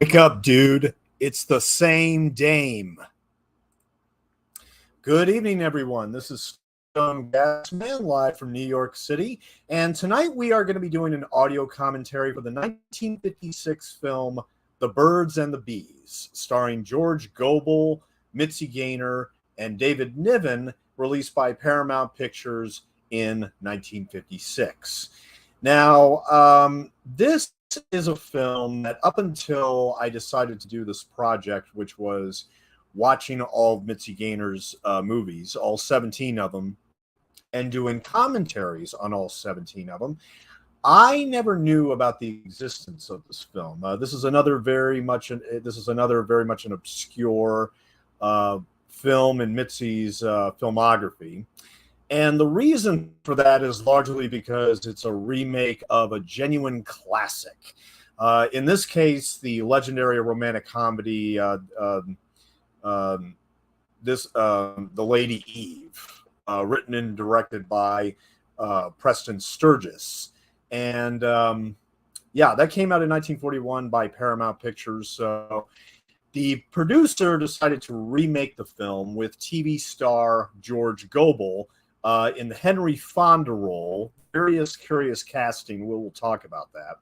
Wake up, dude. It's the same dame. Good evening, everyone. This is Stone Gasman live from New York City. And tonight we are going to be doing an audio commentary for the 1956 film The Birds and the Bees, starring George Gobel, Mitzi Gaynor, and David Niven, released by Paramount Pictures in 1956. Now, this is a film that up until I decided to do this project, which was watching all of Mitzi Gaynor's movies, all 17 of them, and doing commentaries on all 17 of them, I never knew about the existence of this film. This is another very much an obscure film in Mitzi's filmography. And the reason for that is largely because it's a remake of a genuine classic. In this case, the legendary romantic comedy, The Lady Eve, written and directed by Preston Sturges. And that came out in 1941 by Paramount Pictures. So the producer decided to remake the film with TV star George Gobel in the Henry Fonda role. Various curious casting. We'll talk about that.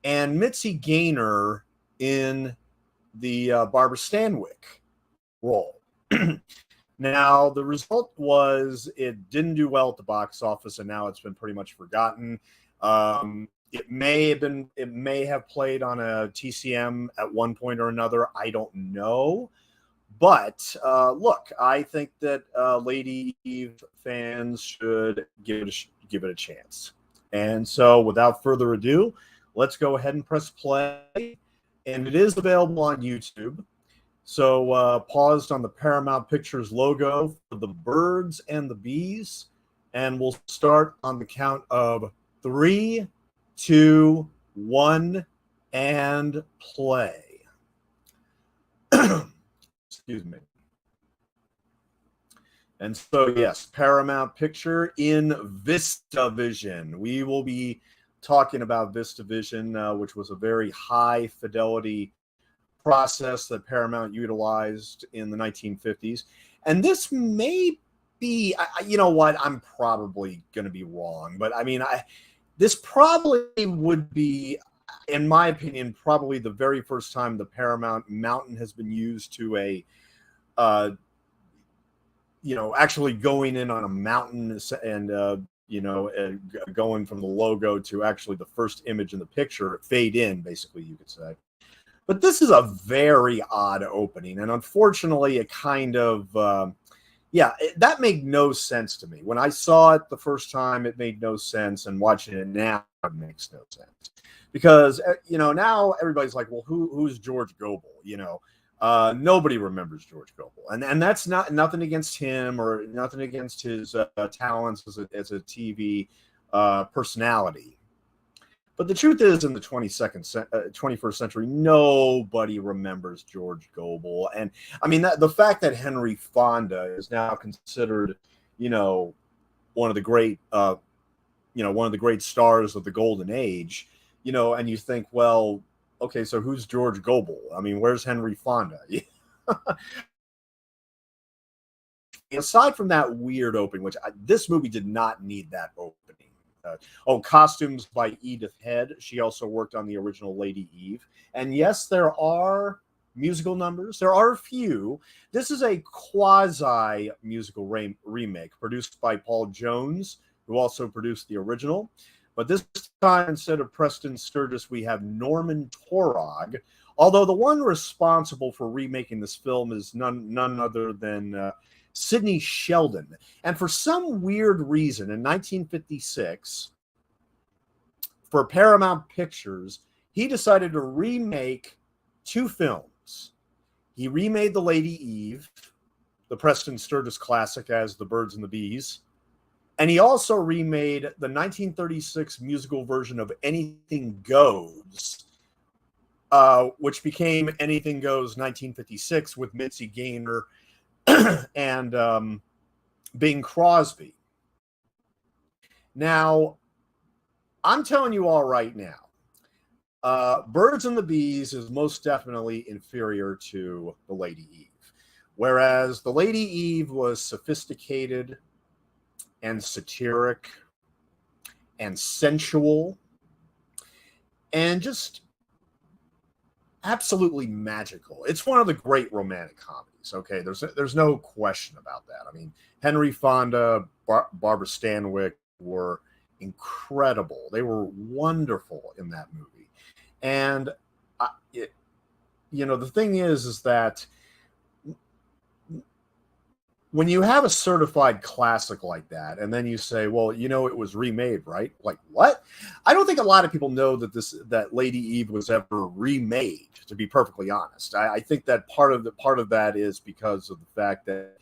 And Mitzi Gaynor in the Barbara Stanwyck role. Now, the result was it didn't do well at the box office, and now it's been pretty much forgotten. It may have played on a TCM at one point or another. I don't know. But look, I think that Lady Eve fans should give it a chance. And so, without further ado, let's go ahead and press play. And it is available on YouTube. So, paused on the Paramount Pictures logo for The Birds and the Bees. And we'll start on the count of 3, 2, 1, and play. Excuse me. And so, yes, Paramount Picture in VistaVision. We will be talking about VistaVision, which was a very high fidelity process that Paramount utilized in the 1950s. And this may be, you know what, I'm probably going to be wrong, but I mean, this probably would be, in my opinion, probably the very first time the Paramount Mountain has been used to actually going in on a mountain and, going from the logo to actually the first image in the picture, fade in, basically, you could say. But this is a very odd opening. And unfortunately, it kind of, that made no sense to me. When I saw it the first time, it made no sense. And watching it now, it makes no sense. Because, now everybody's like, well, who's George Gobel? Nobody remembers George Gobel. And that's nothing against him or nothing against his talents as a TV personality. But the truth is, in the 21st century, nobody remembers George Gobel. And I mean, the fact that Henry Fonda is now considered, one of the great stars of the golden age, and you think, well, okay, so who's George Gobel? I mean, where's Henry Fonda? Aside from that weird opening, which this movie did not need that opening. Costumes by Edith Head. She also worked on the original Lady Eve. And yes, there are musical numbers. There are a few. This is a quasi-musical remake produced by Paul Jones, who also produced the original. But this time, instead of Preston Sturges, we have Norman Taurog. Although the one responsible for remaking this film is none other than Sidney Sheldon. And for some weird reason, in 1956, for Paramount Pictures, he decided to remake two films. He remade The Lady Eve, the Preston Sturges classic as The Birds and the Bees. And he also remade the 1936 musical version of Anything Goes, which became Anything Goes 1956 with Mitzi Gaynor and Bing Crosby. Now, I'm telling you all right now, Birds and the Bees is most definitely inferior to the Lady Eve. Whereas the Lady Eve was sophisticated and satiric and sensual and just absolutely magical. It's one of the great romantic comedies. Okay, there's no question about that. I mean, Henry Fonda, Barbara Stanwyck were incredible. They were wonderful in that movie. And the thing is that when you have a certified classic like that, and then you say, well, it was remade, right? Like, what? I don't think a lot of people know that Lady Eve was ever remade, to be perfectly honest. I think that part of that is because of the fact that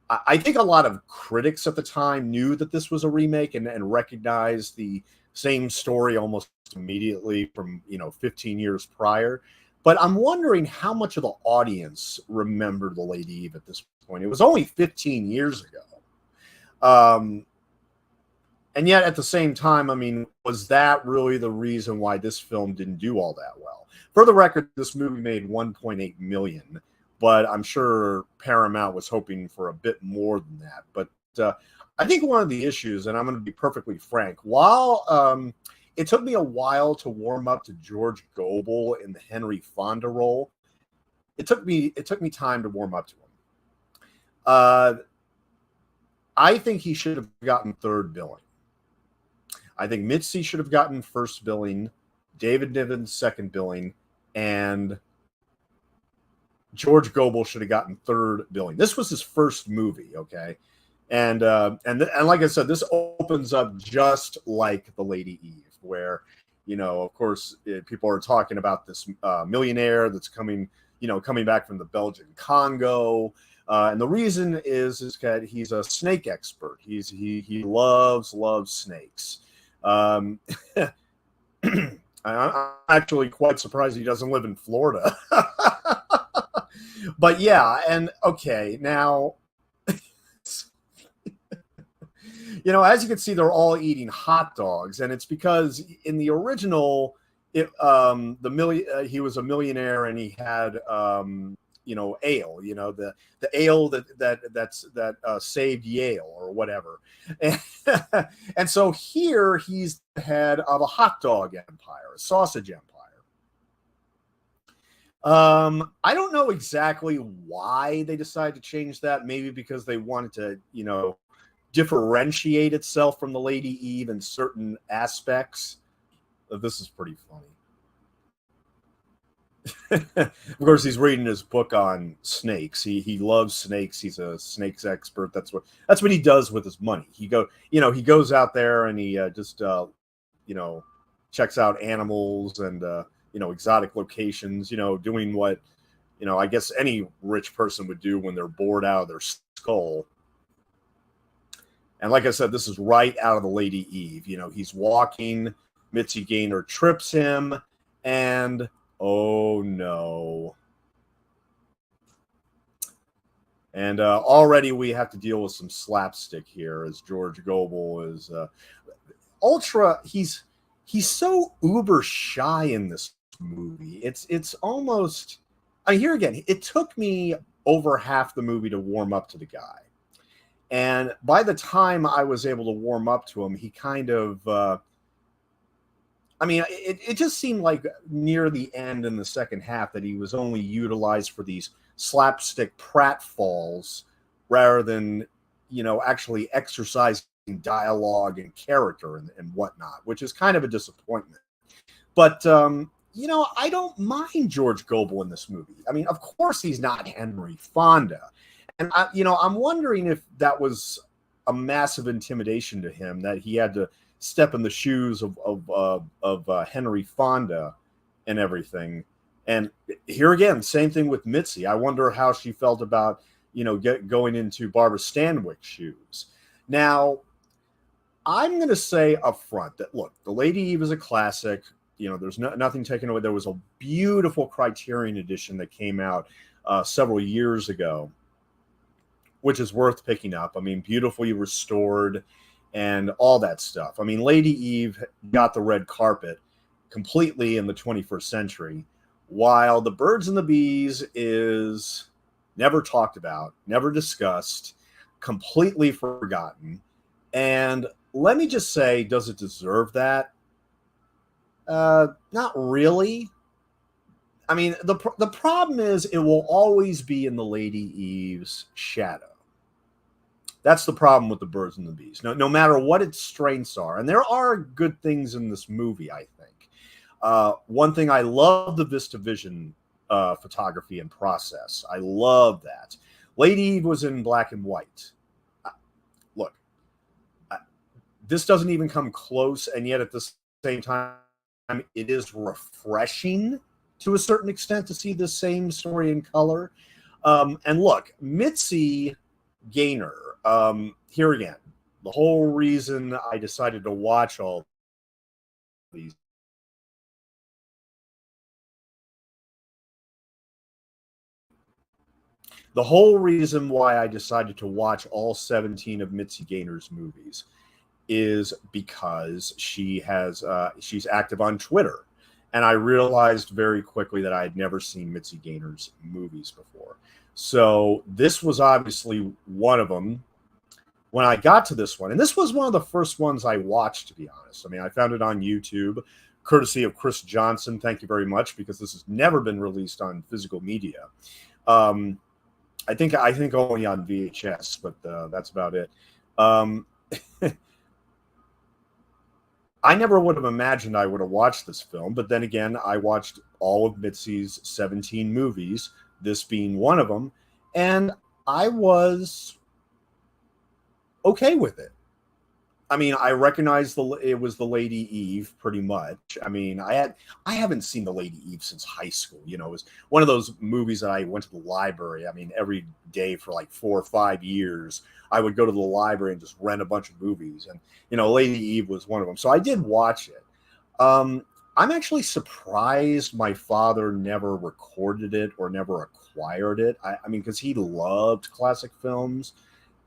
I think a lot of critics at the time knew that this was a remake and recognized the same story almost immediately from 15 years prior. But I'm wondering how much of the audience remembered the Lady Eve at this point. It was only 15 years ago. And yet at the same time, I mean, was that really the reason why this film didn't do all that well? For the record, this movie made 1.8 million, but I'm sure Paramount was hoping for a bit more than that. But I think one of the issues, and I'm going to be perfectly frank, while it took me a while to warm up to George Gobel in the Henry Fonda role, it took me time to warm up to him. I think he should have gotten third billing. I think Mitzi should have gotten first billing, David Niven second billing, and George Gobel should have gotten third billing. This was his first movie, okay? And like I said, this opens up just like the Lady Eve, where, of course, people are talking about this millionaire that's coming back from the Belgian Congo. And the reason is that he's a snake expert. He loves snakes. I'm actually quite surprised he doesn't live in Florida. But yeah, and okay, now, as you can see, they're all eating hot dogs, and it's because in the original, he was a millionaire and he had ale, the ale that saved Yale or whatever, and so here he's the head of a hot dog empire, a sausage empire. I don't know exactly why they decided to change that. Maybe because they wanted to, differentiate itself from the Lady Eve in certain aspects. This is pretty funny. Of course, he's reading his book on snakes. He loves snakes. He's a snakes expert. That's what he does with his money. He goes out there and he just checks out animals and exotic locations. Doing what I guess any rich person would do when they're bored out of their skull. And like I said, this is right out of the Lady Eve. He's walking. Mitzi Gaynor trips him, and oh no. And already we have to deal with some slapstick here as George Gobel is ultra. He's so uber shy in this movie. It's almost. Here again, it took me over half the movie to warm up to the guy. And by the time I was able to warm up to him, he kind of, it just seemed like near the end in the second half that he was only utilized for these slapstick pratfalls rather than, actually exercising dialogue and character and whatnot, which is kind of a disappointment. But, I don't mind George Gobel in this movie. I mean, of course he's not Henry Fonda. And, I'm wondering if that was a massive intimidation to him, that he had to step in the shoes of Henry Fonda and everything. And here again, same thing with Mitzi. I wonder how she felt about, going into Barbara Stanwyck's shoes. Now, I'm going to say up front that, look, The Lady Eve is a classic. There's nothing taken away. There was a beautiful Criterion edition that came out several years ago, which is worth picking up. I mean, beautifully restored and all that stuff. I mean, Lady Eve got the red carpet. completely in the 21st century, while The Birds and the Bees is never talked about, never discussed, completely forgotten. And let me just say, does it deserve that? Not really. I mean, the problem is it will always be in the Lady Eve's shadow. That's the problem with The Birds and the Bees. No matter what its strengths are, and there are good things in this movie, I think. One thing, I love the VistaVision photography and process. I love that. Lady Eve was in black and white. Look, this doesn't even come close, and yet at the same time, it is refreshing to a certain extent to see the same story in color. And look, Mitzi Gaynor, here again, the whole reason I decided to watch all these the whole reason why I decided to watch all 17 of Mitzi Gaynor's movies is because she's active on Twitter. And I realized very quickly that I had never seen Mitzi Gaynor's movies before. So this was obviously one of them. When I got to this one, and this was one of the first ones I watched, to be honest. I mean, I found it on YouTube, courtesy of Chris Johnson. Thank you very much, because this has never been released on physical media. I think only on VHS, but that's about it. I never would have imagined I would have watched this film, but then again, I watched all of Mitzi's 17 movies, this being one of them, and I was okay with it. I mean, I recognized it was the Lady Eve pretty much. I mean, I haven't seen the Lady Eve since high school. You know, it was one of those movies that I went to the library. I mean, every day for like 4 or 5 years, I would go to the library and just rent a bunch of movies. And, you know, Lady Eve was one of them. So I did watch it. I'm actually surprised my father never recorded it or never acquired it. I mean, because he loved classic films,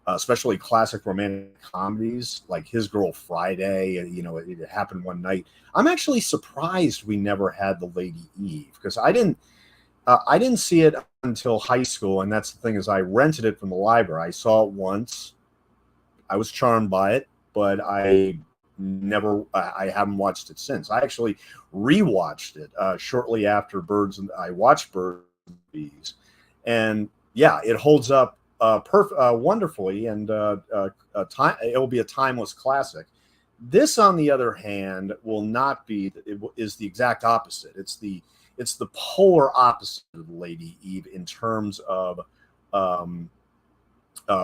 especially classic romantic comedies like His Girl Friday. You know, it happened one night. I'm actually surprised we never had the Lady Eve, because I didn't see it until high school. And that's the thing, is I rented it from the library. I saw it once. I was charmed by it, but I haven't watched it since. I actually rewatched it shortly after I watched Birds and Bees, and yeah, it holds up wonderfully, and it will be a timeless classic. This, on the other hand, will not be. It is the exact opposite. It's the polar opposite of Lady Eve in terms of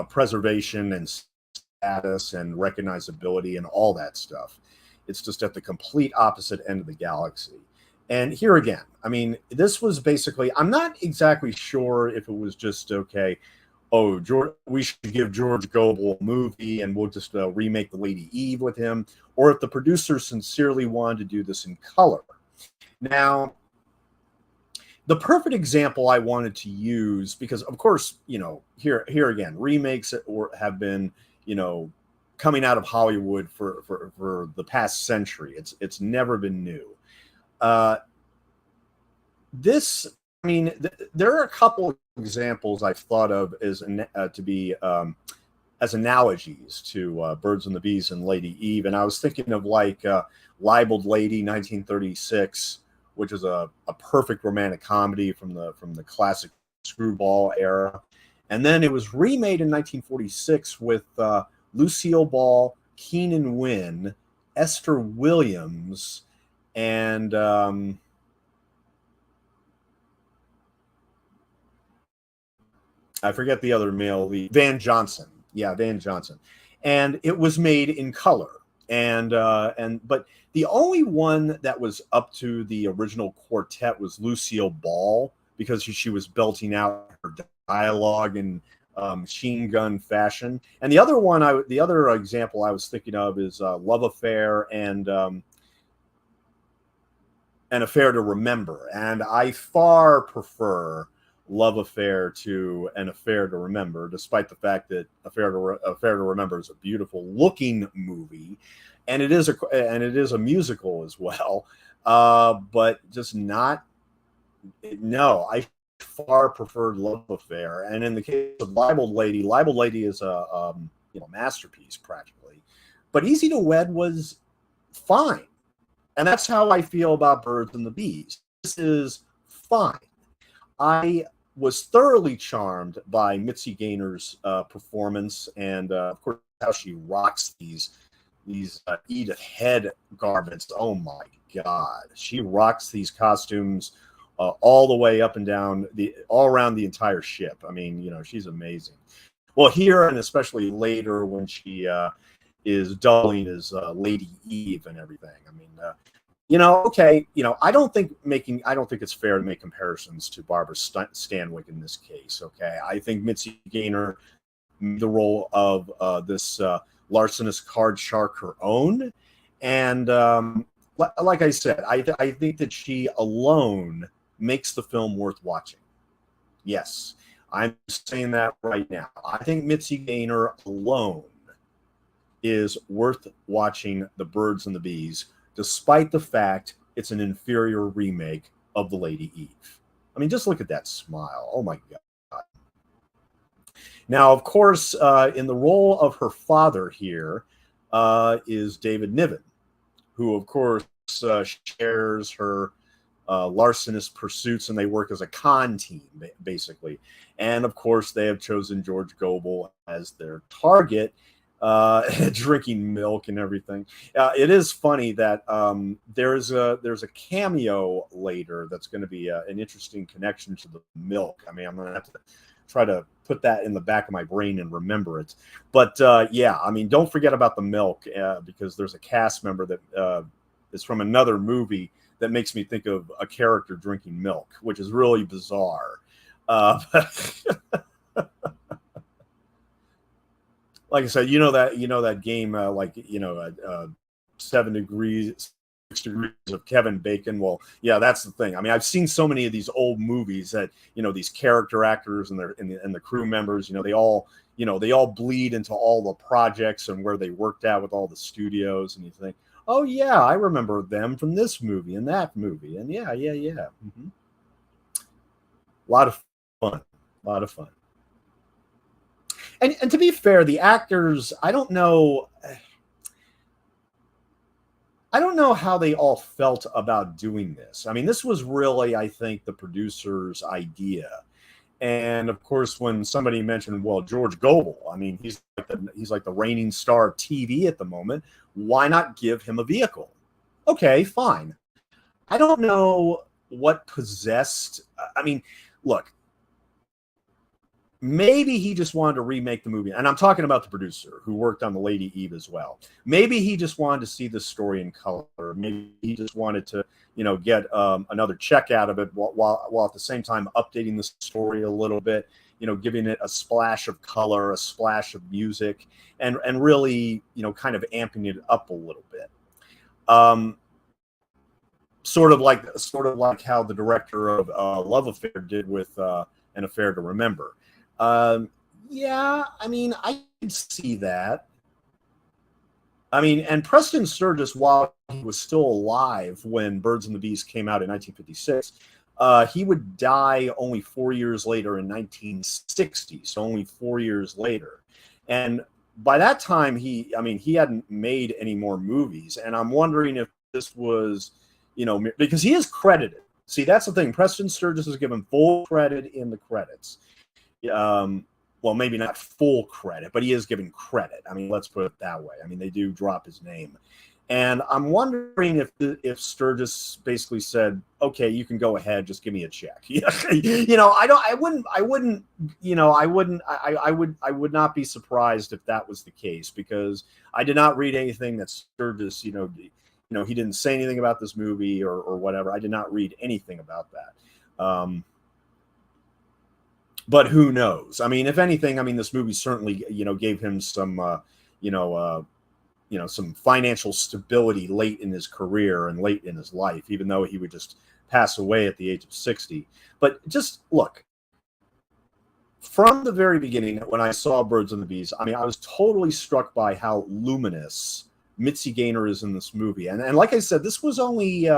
preservation and status and recognizability and all that stuff. It's just at the complete opposite end of the galaxy. And here again, I mean, this was basically, I'm not exactly sure if it was just, okay, oh, we should give George Gobel a movie and we'll just remake the Lady Eve with him, or if the producers sincerely wanted to do this in color. Now, the perfect example I wanted to use, because of course, you know, here again, remakes have been, you know, coming out of Hollywood for the past century. It's never been new. I mean, there are a couple of examples I've thought of as as analogies to Birds and the Bees and Lady Eve, and I was thinking of like Libeled Lady, 1936, which is a perfect romantic comedy from the classic screwball era, and then it was remade in 1946 with Lucille Ball, Keenan Wynn, Esther Williams, and I forget the other male lead, Van Johnson. Yeah, Van Johnson. And it was made in color. But the only one that was up to the original quartet was Lucille Ball, because she was belting out her dialogue in machine gun fashion. And the other example I was thinking of is Love Affair and An Affair to Remember. And I far prefer Love Affair to An Affair to Remember, despite the fact that Affair to Remember is a beautiful looking movie, and it is a musical as well. but just not. No, I far preferred Love Affair. And in the case of Libel Lady is a masterpiece practically. But Easy to Wed was fine. And that's how I feel about Birds and the Bees. This is fine. I was thoroughly charmed by Mitzi Gaynor's performance, and of course how she rocks these Edith head garments. Oh my God, she rocks these costumes all the way up and down all around the entire ship. I mean, she's amazing. Well, here and especially later when she is doubling as Lady Eve and everything. I mean, okay, I don't think it's fair to make comparisons to Barbara Stanwyck in this case. Okay, I think Mitzi Gaynor made the role of this larcenous card shark her own, and like I said, I think that she alone makes the film worth watching. Yes, I'm saying that right now. I think Mitzi Gaynor alone is worth watching The Birds and the Bees, despite the fact it's an inferior remake of The Lady Eve. I mean, just look at that smile. Oh my God. Now, of course, in the role of her father here is David Niven, who, of course, shares her larcenous pursuits, and they work as a con team, basically. And, of course, they have chosen George Gobel as their target, drinking milk and everything. It is funny that there's a cameo later that's going to be an interesting connection to the milk. I mean, I'm going to have to try to put that in the back of my brain and remember it. But yeah, I mean, don't forget about the milk, because there's a cast member that is from another movie that makes me think of a character drinking milk, which is really bizarre. Like I said, that game, 7 degrees, 6 degrees of Kevin Bacon. Well, yeah, that's the thing. I mean, I've seen so many of these old movies that, these character actors and the crew members, they all bleed into all the projects and where they worked out with all the studios. And you think, oh yeah, I remember them from this movie and that movie. And yeah. Mm-hmm. A lot of fun. And to be fair, the actors, I don't know how they all felt about doing this. I mean, this was really, I think, the producer's idea. And of course, when somebody mentioned, well, George Gobel, I mean, he's like the reigning star of TV at the moment. Why not give him a vehicle? Okay, fine. I don't know what possessed. I mean, look. Maybe he just wanted to remake the movie. And I'm talking about the producer who worked on The Lady Eve as well. Maybe he just wanted to see the story in color. Maybe he just wanted to, get another check out of it while at the same time updating the story a little bit, giving it a splash of color, a splash of music, and really, kind of amping it up a little bit. Sort of like how the director of Love Affair did with An Affair to Remember. Yeah, I mean, I could see that. I mean, and Preston Sturges, while he was still alive when Birds and the Bees came out in 1956, he would die only 4 years later in 1960, so only 4 years later. And by that time, he hadn't made any more movies. And I'm wondering if this was, because he is credited. See, that's the thing. Preston Sturges is given full credit in the credits. Well, maybe not full credit, but he is given credit. I mean, let's put it that way. I mean, they do drop his name. And I'm wondering if Sturges basically said, okay, you can go ahead, just give me a check. I would not be surprised if that was the case, because I did not read anything that Sturges, he didn't say anything about this movie or whatever. I did not read anything about that. But who knows? I mean, if anything, this movie certainly, gave him some, some financial stability late in his career and late in his life, even though he would just pass away at the age of 60. But just look, from the very beginning, when I saw Birds and the Bees, I was totally struck by how luminous Mitzi Gaynor is in this movie. And like I said, this was only,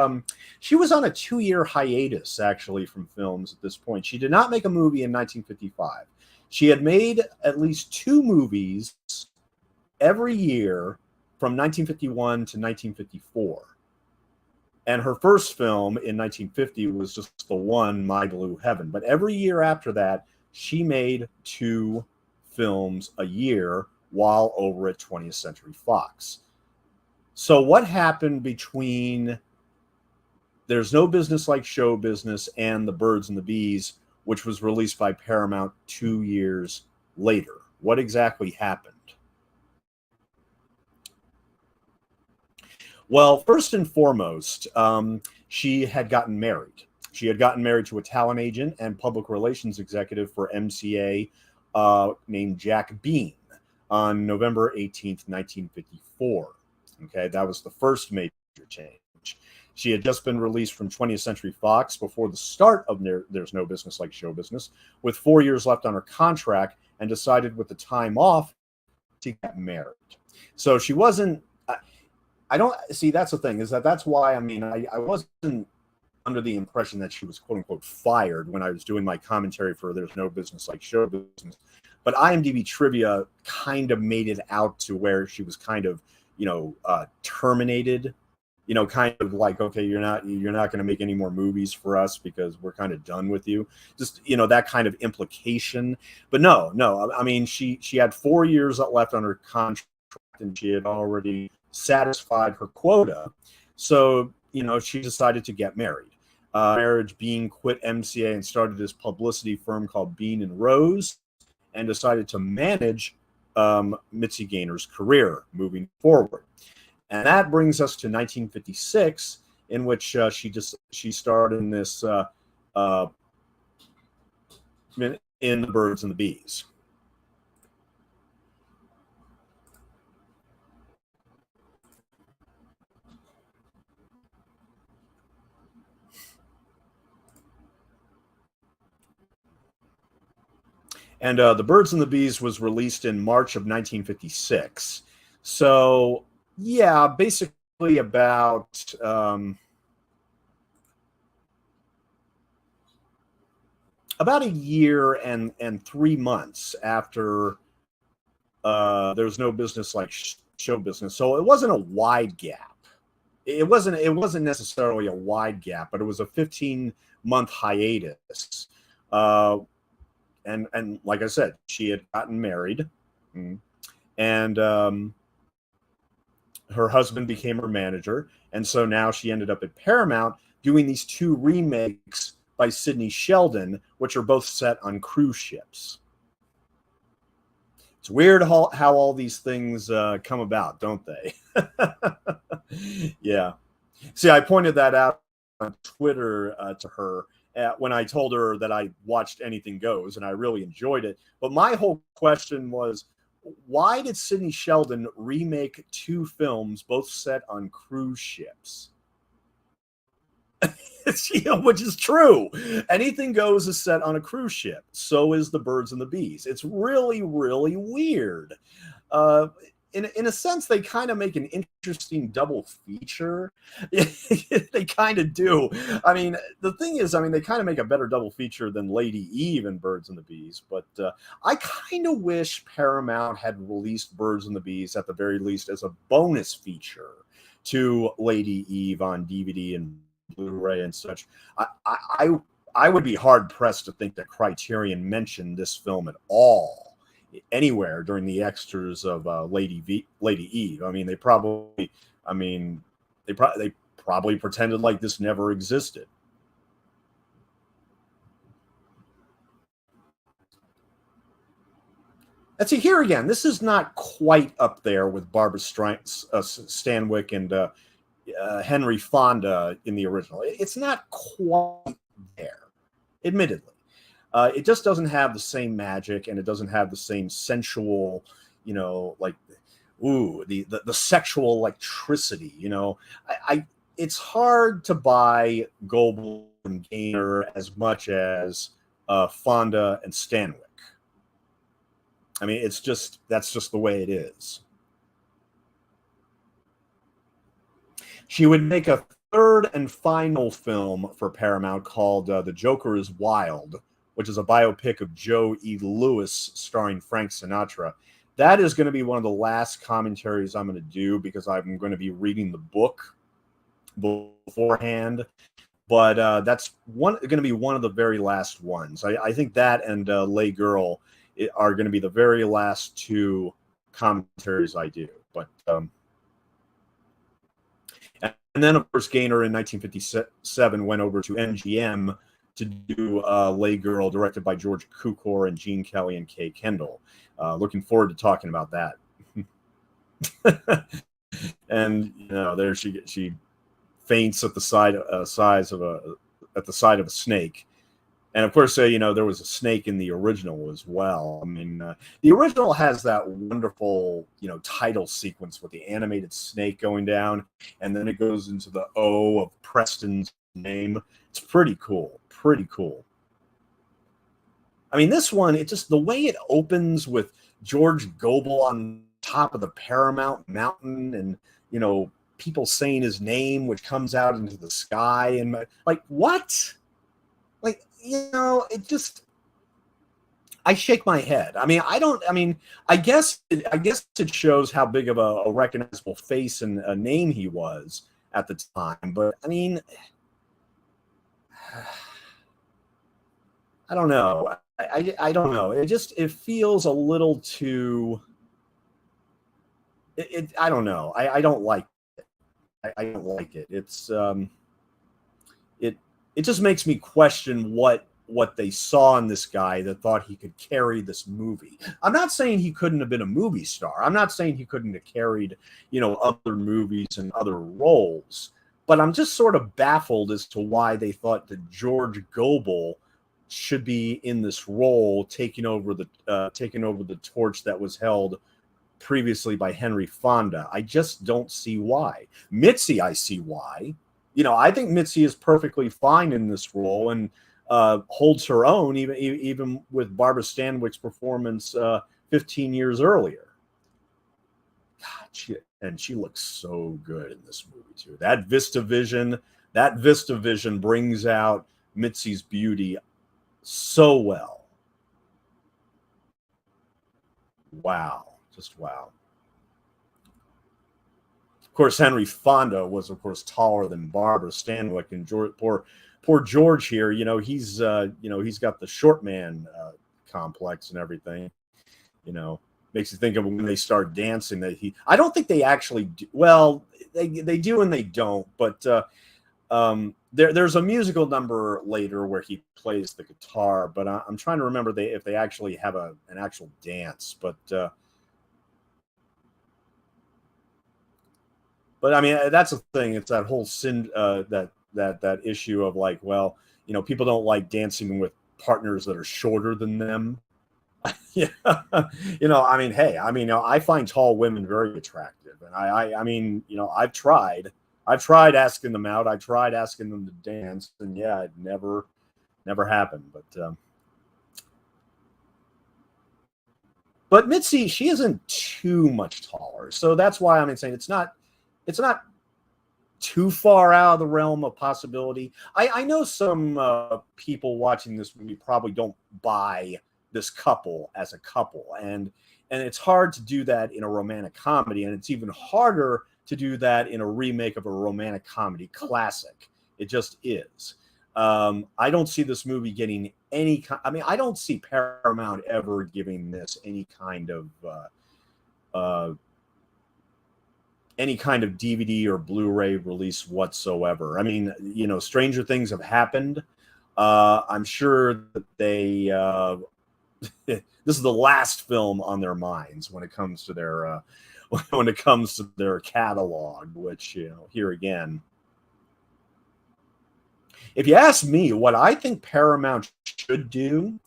she was on a 2-year hiatus, actually, from films at this point. She did not make a movie in 1955. She had made at least 2 movies every year from 1951 to 1954. And her first film in 1950 was just the one, My Blue Heaven. But every year after that, she made 2 films a year while over at 20th Century Fox. So what happened between There's No Business Like Show Business and The Birds and the Bees, which was released by Paramount 2 years later? What exactly happened? Well, first and foremost, she had gotten married. She had gotten married to a talent agent and public relations executive for MCA named Jack Bean on November 18th, 1954. Okay, that was the first major change. She had just been released from 20th Century Fox before the start of There's No Business Like Show Business, with 4 years left on her contract, and decided with the time off to get married. So she wasn't, I don't see, that's the thing, is that's why, I mean, I wasn't under the impression that she was quote unquote fired when I was doing my commentary for There's No Business Like Show Business. But IMDb trivia kind of made it out to where she was kind of, terminated, kind of like, okay, you're not going to make any more movies for us because we're kind of done with you. Just, that kind of implication. But no, I mean, she had 4 years left on her contract, and she had already satisfied her quota. So, she decided to get married. Marriage, Bean quit MCA and started this publicity firm called Bean and Rose, and decided to manage Mitzi Gaynor's career moving forward. And that brings us to 1956, in which she starred in this in The Birds and the Bees. And The Birds and the Bees was released in March of 1956. So, yeah, basically about a year and 3 months after There's No Business Like Show Business. So it wasn't a wide gap. It wasn't necessarily a wide gap, but it was a 15-month hiatus. And like I said, she had gotten married, and her husband became her manager. And so now she ended up at Paramount doing these 2 remakes by Sidney Sheldon, which are both set on cruise ships. It's weird how all these things come about, don't they? Yeah. See, I pointed that out on Twitter to her when I told her that I watched Anything Goes, and I really enjoyed it. But my whole question was, why did Sidney Sheldon remake 2 films, both set on cruise ships? Which is true. Anything Goes is set on a cruise ship. So is The Birds and the Bees. It's really, really weird. In a sense, they kind of make an interesting double feature. They kind of do. I mean, the thing is, they kind of make a better double feature than Lady Eve and Birds and the Bees. But I kind of wish Paramount had released Birds and the Bees at the very least as a bonus feature to Lady Eve on DVD and Blu-ray and such. I would be hard pressed to think that Criterion mentioned this film at all anywhere during the extras of Lady Eve. They probably pretended like this never existed. And see, here again, this is not quite up there with Barbara Stanwyck and Henry Fonda in the original. It's not quite there, admittedly. It just doesn't have the same magic, and it doesn't have the same sensual, the sexual electricity. It's hard to buy Gobel and Gaynor as much as Fonda and Stanwyck. That's just the way it is. She would make a third and final film for Paramount called The Joker is Wild, which is a biopic of Joe E. Lewis starring Frank Sinatra. That is going to be one of the last commentaries I'm going to do because I'm going to be reading the book beforehand. But that's going to be one of the very last ones. I think that and Lay Girl are going to be the very last two commentaries I do. But and then, of course, Gaynor in 1957 went over to MGM to do Lay Girl, directed by George Cukor and Gene Kelly and Kay Kendall. Looking forward to talking about that. And there she faints at the side of a snake. And of course, there was a snake in the original as well. I mean, the original has that wonderful, title sequence with the animated snake going down, and then it goes into the O of Preston's name. It's pretty cool. Pretty cool. I mean, this one, it just, the way it opens with George Gobel on top of the Paramount Mountain and, people saying his name, which comes out into the sky. And like, what? Like, it just, I shake my head. I guess it shows how big of a recognizable face and a name he was at the time. But I mean, I don't know. I don't know. It feels a little too, I don't know. I don't like it. I don't like it. It's, it just makes me question what they saw in this guy that thought he could carry this movie. I'm not saying he couldn't have been a movie star. I'm not saying he couldn't have carried, other movies and other roles. But I'm just sort of baffled as to why they thought that George Gobel should be in this role, taking over the torch that was held previously by Henry Fonda. I just don't see why. Mitzi, I see why. I think Mitzi is perfectly fine in this role and holds her own, even with Barbara Stanwyck's performance 15 years earlier. God, she looks so good in this movie too. That Vista Vision brings out Mitzi's beauty so well. Wow, just wow. Of course, Henry Fonda was, of course, taller than Barbara Stanwyck, and poor George here. He's got the short man complex and everything. Makes you think of when they start dancing. I don't think they actually do. Well, they do and they don't. But there's a musical number later where he plays the guitar. But I'm trying to remember if they actually have an actual dance. But I mean, that's the thing. It's that whole that issue of like, well, people don't like dancing with partners that are shorter than them. Yeah, hey, I find tall women very attractive, and I mean, I've tried asking them out. I tried asking them to dance, and yeah, it never happened. But Mitzi, she isn't too much taller, so that's why I'm saying it's not too far out of the realm of possibility. I know some people watching this movie probably don't buy this couple as a couple, and it's hard to do that in a romantic comedy, and it's even harder to do that in a remake of a romantic comedy classic. It just is. I don't see this movie getting any. I don't see Paramount ever giving this any kind of DVD or Blu-ray release whatsoever. I mean, stranger things have happened. I'm sure that they this is the last film on their minds when it comes to their catalog, which, here again, if you ask me what I think Paramount should do,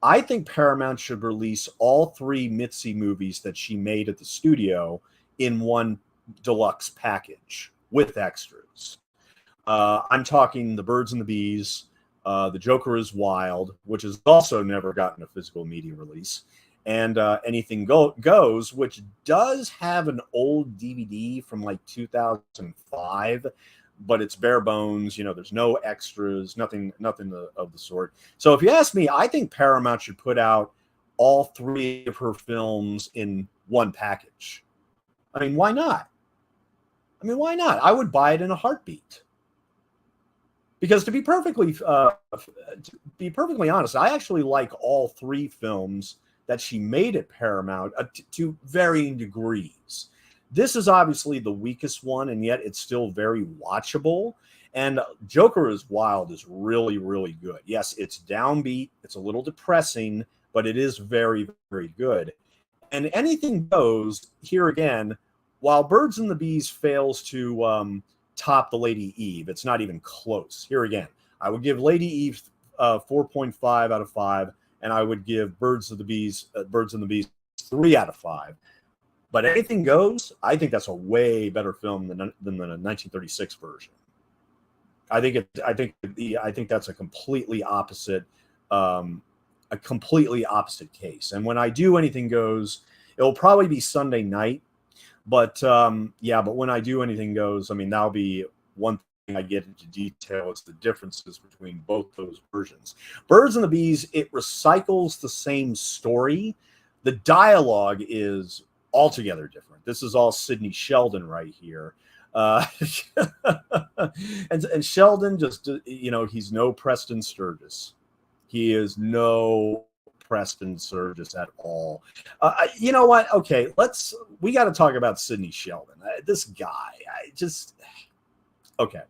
I think Paramount should release all 3 Mitzi movies that she made at the studio in one deluxe package with extras. I'm talking The Birds and the Bees, The Joker is Wild, which has also never gotten a physical media release, and Anything Goes, which does have an old DVD from like 2005, but it's bare bones. There's no extras, nothing of the sort. So if you ask me, I think Paramount should put out all three of her films in one package. I mean, why not? I would buy it in a heartbeat. Because to be perfectly honest, I actually like all three films that she made at Paramount to varying degrees. This is obviously the weakest one, and yet it's still very watchable. And Joker is Wild is really, really good. Yes, it's downbeat. It's a little depressing, but it is very, very good. And Anything Goes, here again, while Birds and the Bees fails to top the Lady Eve, it's not even close. Here again, I would give Lady Eve 4.5 out of 5, and I would give Birds and the Bees 3 out of 5. But Anything Goes, I think that's a way better film than the 1936 version. I think that's a completely opposite case. And when I do Anything Goes, it'll probably be Sunday night. But but when I do Anything Goes, I mean, that'll be one thing I get into detail is the differences between both those versions. Birds and the Bees, it recycles the same story. The dialogue is altogether different. This is all Sidney Sheldon right here. And Sheldon just, he's no Preston Sturgis. He is no Preston Sturgis at all. You know what? Okay, we got to talk about Sidney Sheldon. This guy, okay.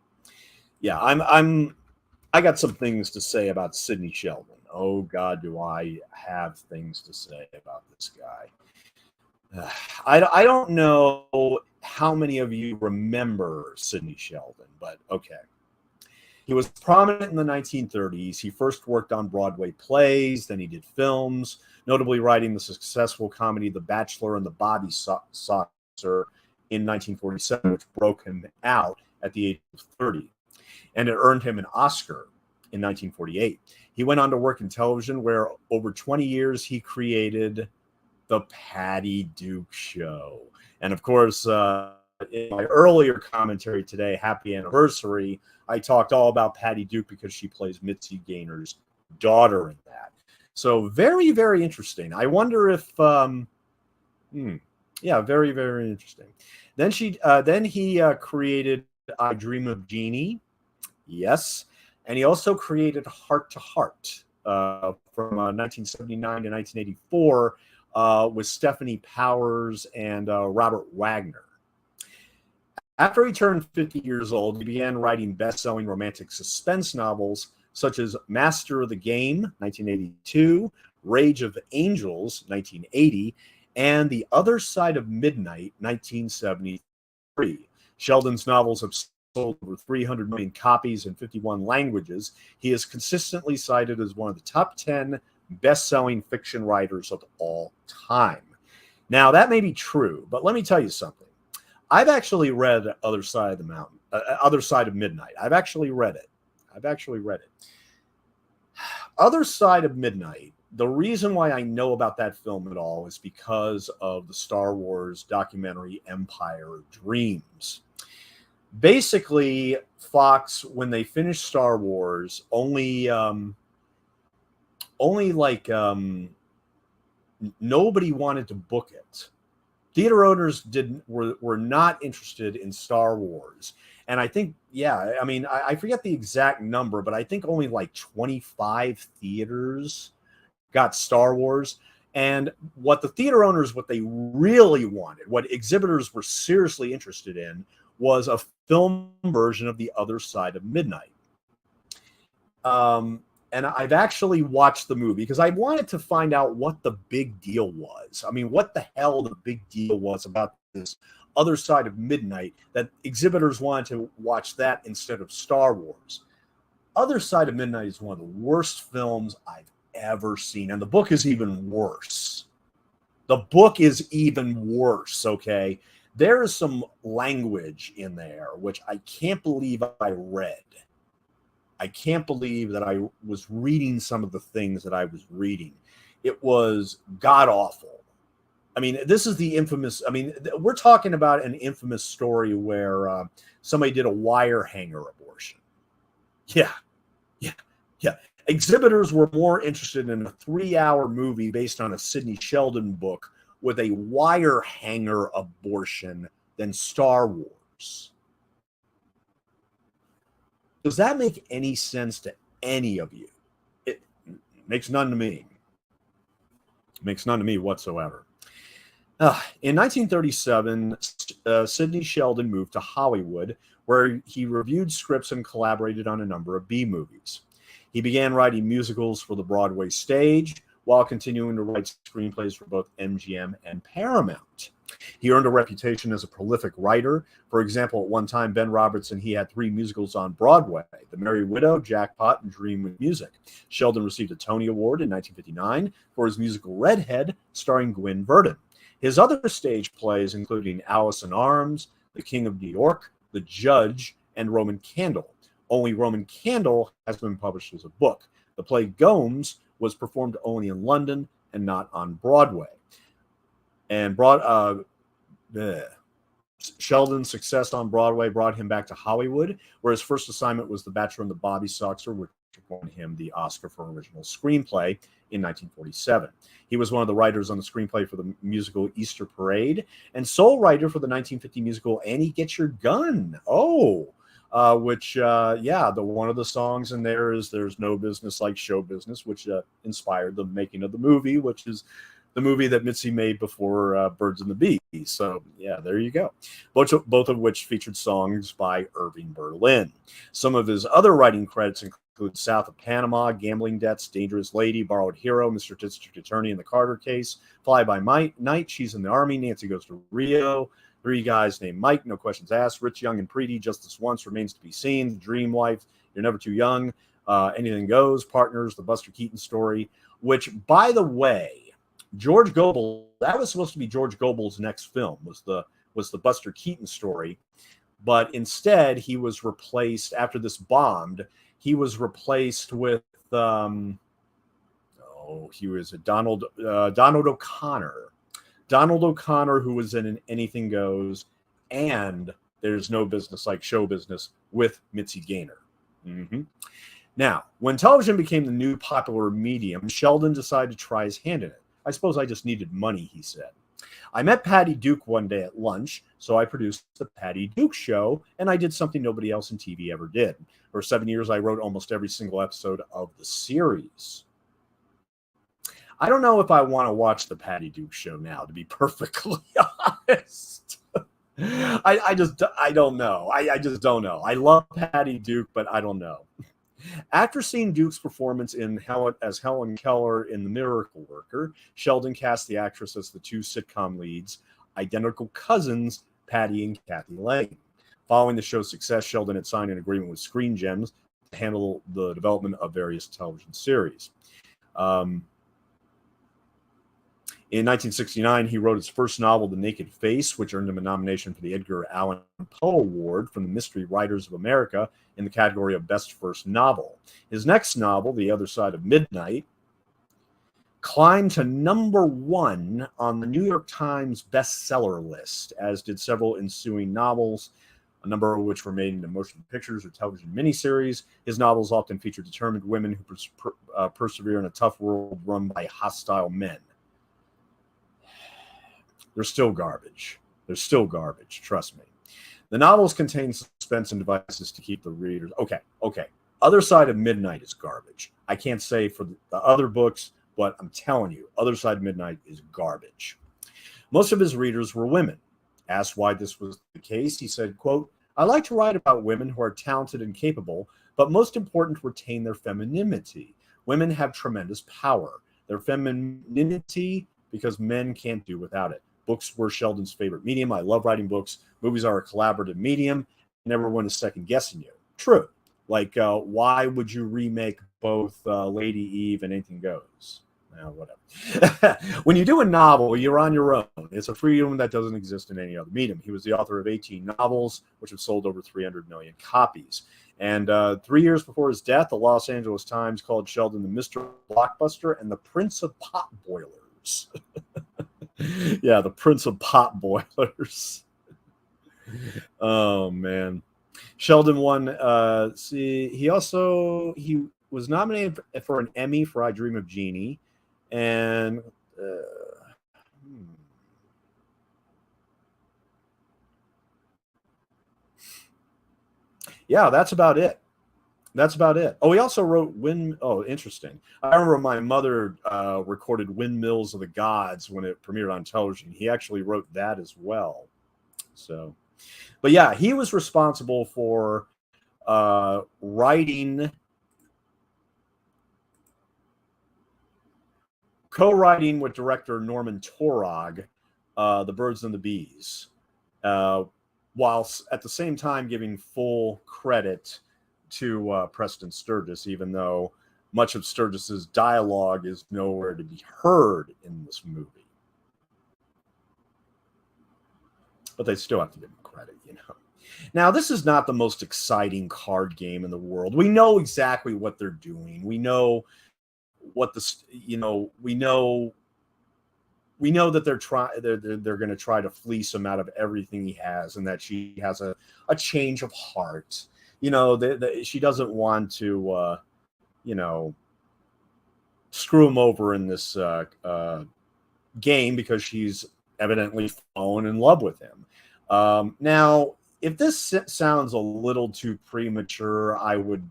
Yeah, I got some things to say about Sidney Sheldon. Oh God, do I have things to say about this guy. I don't know how many of you remember Sidney Sheldon, but okay. He was prominent in the 1930s. He first worked on Broadway plays, then he did films, notably writing the successful comedy The Bachelor and the Bobby Saucer in 1947, which broke him out at the age of 30. And it earned him an Oscar in 1948. He went on to work in television, where over 20 years he created The Patty Duke Show. And of course, in my earlier commentary today, Happy Anniversary, I talked all about Patty Duke because she plays Mitzi Gaynor's daughter in that. So very, very interesting. I wonder if, very, very interesting. Then he created I Dream of Jeannie. Yes. And he also created Heart to Heart from 1979 to 1984 with Stephanie Powers and Robert Wagner. After he turned 50 years old, he began writing best-selling romantic suspense novels such as Master of the Game, 1982, Rage of Angels, 1980, and The Other Side of Midnight, 1973. Sheldon's novels have sold over 300 million copies in 51 languages. He is consistently cited as one of the top 10 best-selling fiction writers of all time. Now, that may be true, but let me tell you something. I've actually read Other Side of the Mountain, Other Side of Midnight. I've actually read it. Other Side of Midnight, the reason why I know about that film at all is because of the Star Wars documentary Empire Dreams. Basically, Fox, when they finished Star Wars, nobody wanted to book it. Theater owners were not interested in Star Wars. And I think, I forget the exact number, but I think only like 25 theaters got Star Wars. And what the theater owners, what they really wanted, what exhibitors were seriously interested in, was a film version of The Other Side of Midnight. And I've actually watched the movie because I wanted to find out what the big deal was. I mean, what the hell the big deal was about this Other Side of Midnight that exhibitors wanted to watch that instead of Star Wars. Other Side of Midnight is one of the worst films I've ever seen. And the book is even worse. Okay? There is some language in there which I can't believe I read. I can't believe that I was reading some of the things that I was reading. It was god awful. I mean, this is the infamous. I mean, we're talking about an infamous story where somebody did a wire hanger abortion. Yeah, yeah, yeah. Exhibitors were more interested in a 3-hour movie based on a Sidney Sheldon book with a wire hanger abortion than Star Wars. Does that make any sense to any of you? It makes none to me. It makes none to me whatsoever. In 1937, Sidney Sheldon moved to Hollywood, where he reviewed scripts and collaborated on a number of B-movies. He began writing musicals for the Broadway stage, while continuing to write screenplays for both MGM and Paramount. He earned a reputation as a prolific writer. For example, at one time, Ben Roberts and he had 3 musicals on Broadway: The Merry Widow, Jackpot, and Dream with Music. Sheldon received a Tony Award in 1959 for his musical Redhead, starring Gwynne Verdon. His other stage plays, including Alice in Arms, The King of New York, The Judge, and Roman Candle. Only Roman Candle has been published as a book. The play Gomes was performed only in London and not on Broadway. And Sheldon's success on Broadway brought him back to Hollywood, where his first assignment was The Bachelor and the Bobby Soxer, which won him the Oscar for original screenplay in 1947. He was one of the writers on the screenplay for the musical Easter Parade and sole writer for the 1950 musical Annie Get Your Gun. One of the songs in there is There's No Business Like Show Business, which inspired the making of the movie, which is the movie that Mitzi made before Birds and the Bees. So, yeah, there you go. Both of which featured songs by Irving Berlin. Some of his other writing credits include South of Panama, Gambling Debts, Dangerous Lady, Borrowed Hero, Mr. District Attorney in the Carter Case, Fly By Night, She's in the Army, Nancy Goes to Rio, 3 Guys Named Mike, No Questions Asked, Rich, Young, and Pretty, Justice Once, Remains to Be Seen, The Dream Wife, You're Never Too Young, Anything Goes, Partners, The Buster Keaton Story, which, by the way, George Gobel, that was supposed to be George Gobel's next film, was the Buster Keaton Story, but instead he was replaced, after this bombed, he was replaced with Donald O'Connor. Donald O'Connor, who was in Anything Goes and There's No Business Like Show Business with Mitzi Gaynor. Mm-hmm. Now, when television became the new popular medium, Sheldon decided to try his hand in it. I suppose I just needed money, he said. I met Patty Duke one day at lunch, so I produced the Patty Duke Show, and I did something nobody else in TV ever did. For 7 years, I wrote almost every single episode of the series. I don't know if I want to watch the Patty Duke Show now, to be perfectly honest. I don't know. I just don't know. I love Patty Duke, but I don't know. After seeing Duke's performance as Helen Keller in The Miracle Worker, Sheldon cast the actress as the 2 sitcom leads, identical cousins, Patty and Kathy Lane. Following the show's success, Sheldon had signed an agreement with Screen Gems to handle the development of various television series. In 1969, he wrote his first novel, The Naked Face, which earned him a nomination for the Edgar Allan Poe Award from the Mystery Writers of America in the category of Best First Novel. His next novel, The Other Side of Midnight, climbed to #1 on the New York Times bestseller list, as did several ensuing novels, a number of which were made into motion pictures or television miniseries. His novels often feature determined women who persevere in a tough world run by hostile men. They're still garbage. They're still garbage, trust me. The novels contain suspense and devices to keep the readers... Okay. Other Side of Midnight is garbage. I can't say for the other books, but I'm telling you, Other Side of Midnight is garbage. Most of his readers were women. Asked why this was the case, he said, quote, I like to write about women who are talented and capable, but most important, retain their femininity. Women have tremendous power. Their femininity, because men can't do without it. Books were Sheldon's favorite medium. I love writing books. Movies are a collaborative medium. Everyone is second guessing you. True. Like, why would you remake both Lady Eve and Anything Goes? Whatever. When you do a novel, you're on your own. It's a freedom that doesn't exist in any other medium. He was the author of 18 novels, which have sold over 300 million copies. And 3 years before his death, the Los Angeles Times called Sheldon the Mr. Blockbuster and the Prince of Pot Boilers. Yeah, the Prince of Pot Boilers. Oh, man. Sheldon won. He was nominated for an Emmy for I Dream of Jeannie. And yeah, that's about it. That's about it. Oh, he also wrote Oh, interesting. I remember my mother recorded Windmills of the Gods when it premiered on television. He actually wrote that as well. So, but yeah, he was responsible for co-writing with director Norman Taurog, The Birds and the Bees, while at the same time giving full credit to Preston Sturges, even though much of Sturgis's dialogue is nowhere to be heard in this movie. But they still have to give him credit, you know. Now, this is not the most exciting card game in the world. We know exactly what they're doing. We know what we know that they're going to try to fleece him out of everything he has, and that she has a change of heart. You know, she doesn't want to, screw him over in this game because she's evidently fallen in love with him. Now, if this sounds a little too premature, I would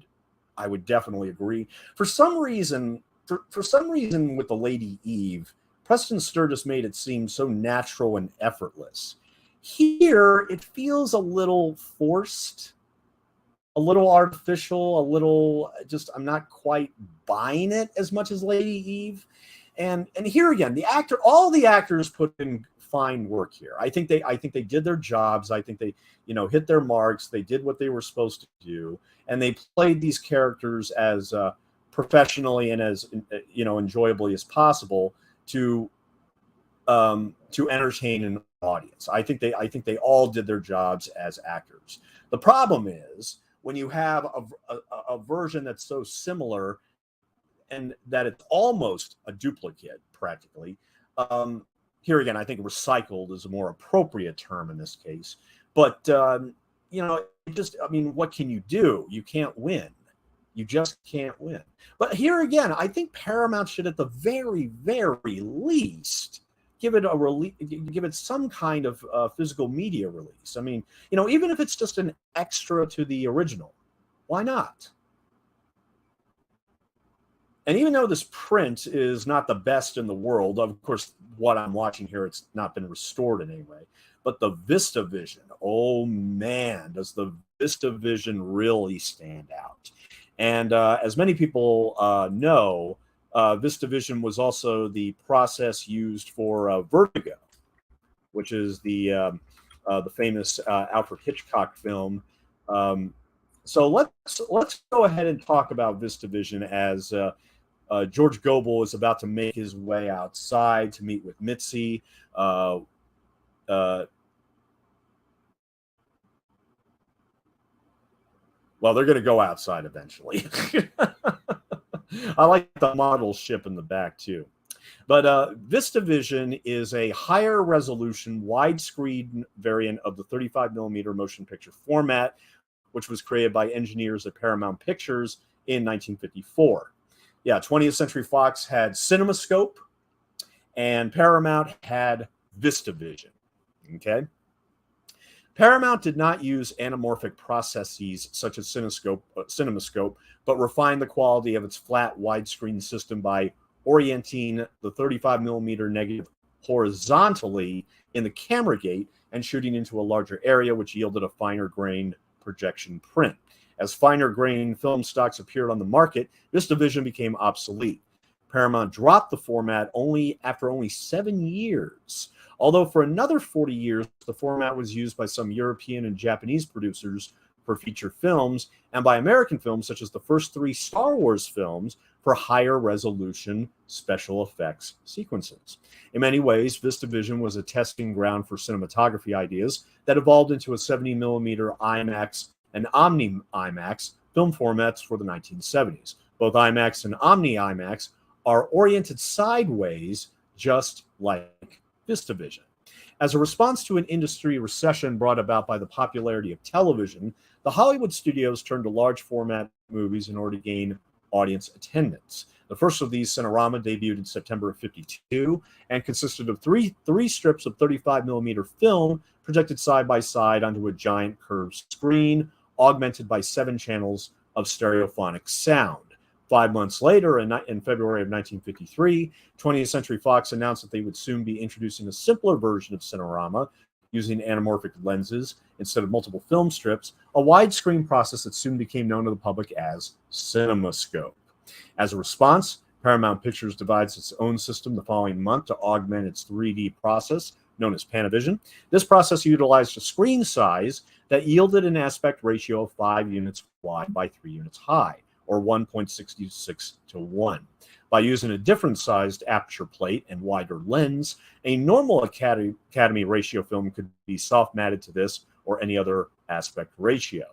definitely agree. For some reason, with the Lady Eve, Preston Sturges made it seem so natural and effortless. Here, it feels a little forced, a little artificial, a little I'm not quite buying it as much as Lady Eve. And here again, all the actors put in fine work here. I think they did their jobs. I think they, hit their marks. They did what they were supposed to do, and they played these characters as professionally and as enjoyably as possible to entertain an audience. I think they all did their jobs as actors. The problem is when you have a version that's so similar and that it's almost a duplicate, practically. Here again, I think recycled is a more appropriate term in this case. But what can you do? You can't win. You just can't win. But here again, I think Paramount should, at the very, very least, give it some kind of physical media release. I mean, even if it's just an extra to the original, why not? And even though this print is not the best in the world, of course, what I'm watching here, it's not been restored in any way. But the VistaVision, oh man, does the VistaVision really stand out? And as many people know, VistaVision was also the process used for Vertigo, which is the famous Alfred Hitchcock film. So let's go ahead and talk about VistaVision as George Gobel is about to make his way outside to meet with Mitzi. Well, they're going to go outside eventually. I like the model ship in the back, too. But VistaVision is a higher resolution, widescreen variant of the 35mm motion picture format, which was created by engineers at Paramount Pictures in 1954. Yeah, 20th Century Fox had CinemaScope, and Paramount had VistaVision. Okay? Paramount did not use anamorphic processes such as CinemaScope, but refined the quality of its flat widescreen system by orienting the 35mm negative horizontally in the camera gate and shooting into a larger area, which yielded a finer grained projection print. As finer grained film stocks appeared on the market, VistaVision became obsolete. Paramount dropped the format after only 7 years. Although for another 40 years, the format was used by some European and Japanese producers for feature films, and by American films such as the first 3 Star Wars films for higher resolution special effects sequences. In many ways, VistaVision was a testing ground for cinematography ideas that evolved into a 70mm IMAX and Omni IMAX film formats for the 1970s. Both IMAX and Omni IMAX are oriented sideways, just like VistaVision. As a response to an industry recession brought about by the popularity of television, the Hollywood studios turned to large format movies in order to gain audience attendance. The first of these, Cinerama, debuted in September of '52 and consisted of three strips of 35mm film projected side by side onto a giant curved screen, augmented by 7 channels of stereophonic sound. 5 months later, in February of 1953, 20th Century Fox announced that they would soon be introducing a simpler version of Cinerama using anamorphic lenses instead of multiple film strips, a widescreen process that soon became known to the public as CinemaScope. As a response, Paramount Pictures devised its own system the following month to augment its 3D process, known as Panavision. This process utilized a screen size that yielded an aspect ratio of 5 units wide by 3 units high, or 1.66 to 1. By using a different sized aperture plate and wider lens, a normal Academy ratio film could be soft matted to this or any other aspect ratio.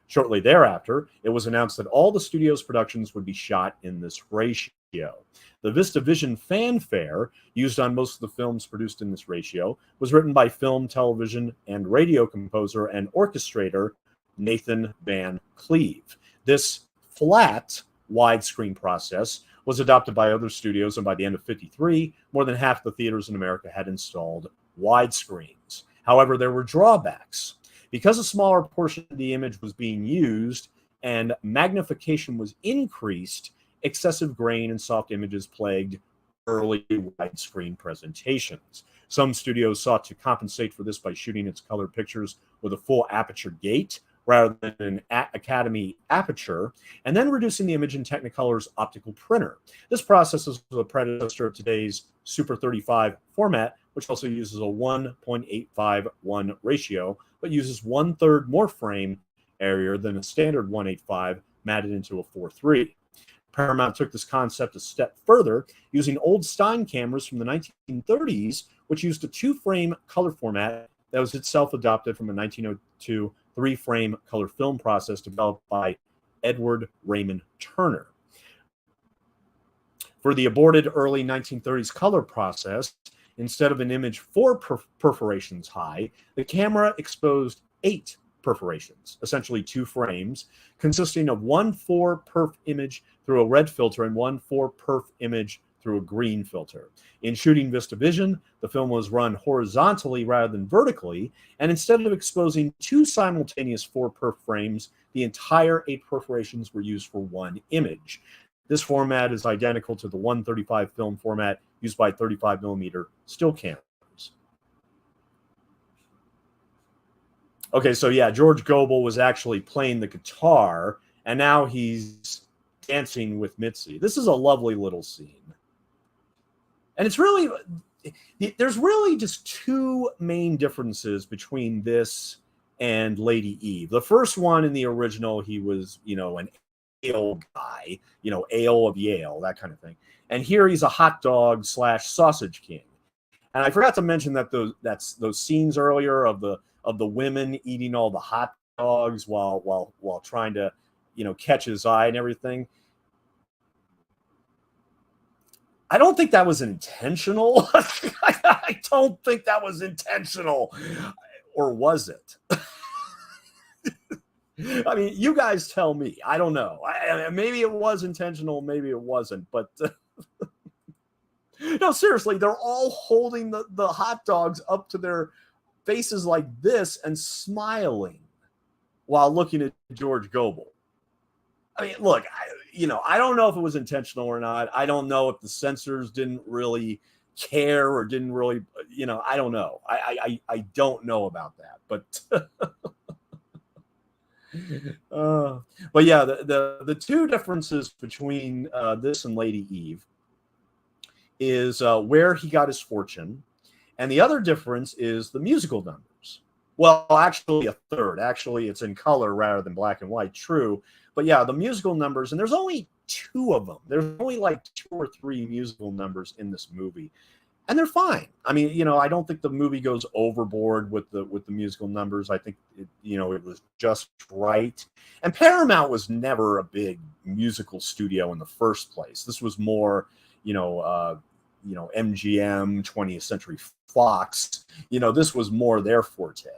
Shortly thereafter, it was announced that all the studio's productions would be shot in this ratio. The VistaVision fanfare, used on most of the films produced in this ratio, was written by film, television, and radio composer and orchestrator Nathan Van Cleve. This flat widescreen process was adopted by other studios, and by the end of '53, more than half the theaters in America had installed widescreens. However, there were drawbacks. Because a smaller portion of the image was being used and magnification was increased, excessive grain and soft images plagued early widescreen presentations. Some studios sought to compensate for this by shooting its color pictures with a full aperture gate rather than an Academy aperture, and then reducing the image in Technicolor's optical printer. This process is the predecessor of today's Super 35 format, which also uses a 1.851 ratio, but uses 1/3 more frame area than a standard 1.85 matted into a 4:3. Paramount took this concept a step further, using old Stein cameras from the 1930s, which used a 2-frame color format that was itself adopted from a 1902 3-frame color film process developed by Edward Raymond Turner. For the aborted early 1930s color process, instead of an image 4 perforations high, the camera exposed 8 perforations, essentially 2 frames, consisting of 1 4-perf image through a red filter and 1 4-perf image through a green filter. In shooting VistaVision, the film was run horizontally rather than vertically, and instead of exposing 2 simultaneous 4-perf frames, the entire 8 perforations were used for 1 image. This format is identical to the 135 film format used by 35mm still cameras. Okay, so yeah, George Gobel was actually playing the guitar, and now he's dancing with Mitzi. This is a lovely little scene. And it's really, there's really just 2 main differences between this and Lady Eve. The first one, in the original, he was, an ale guy, ale of Yale, that kind of thing. And here he's a hot dog / sausage king. And I forgot to mention that those scenes earlier of the women eating all the hot dogs while trying to, catch his eye and everything. I don't think that was intentional. I don't think that was intentional. Or was it? I mean, you guys tell me. I don't know. Maybe it was intentional. Maybe it wasn't. But no, seriously, they're all holding the hot dogs up to their faces like this and smiling while looking at George Gobel. I mean, look, I don't know if it was intentional or not. I don't know if the censors didn't really care or didn't really, I don't know. I don't know about that. But but yeah, the 2 differences between this and Lady Eve is where he got his fortune, and the other difference is the musical numbers. Well, actually a third. Actually, it's in color rather than black and white. True. But yeah, the musical numbers, and there's only 2 of them. There's only like 2 or 3 musical numbers in this movie. and they're fine. I mean, you know, I don't think the movie goes overboard with the musical numbers. I think it was just right. And Paramount was never a big musical studio in the first place. This was more, MGM, 20th Century Fox. This was more their forte.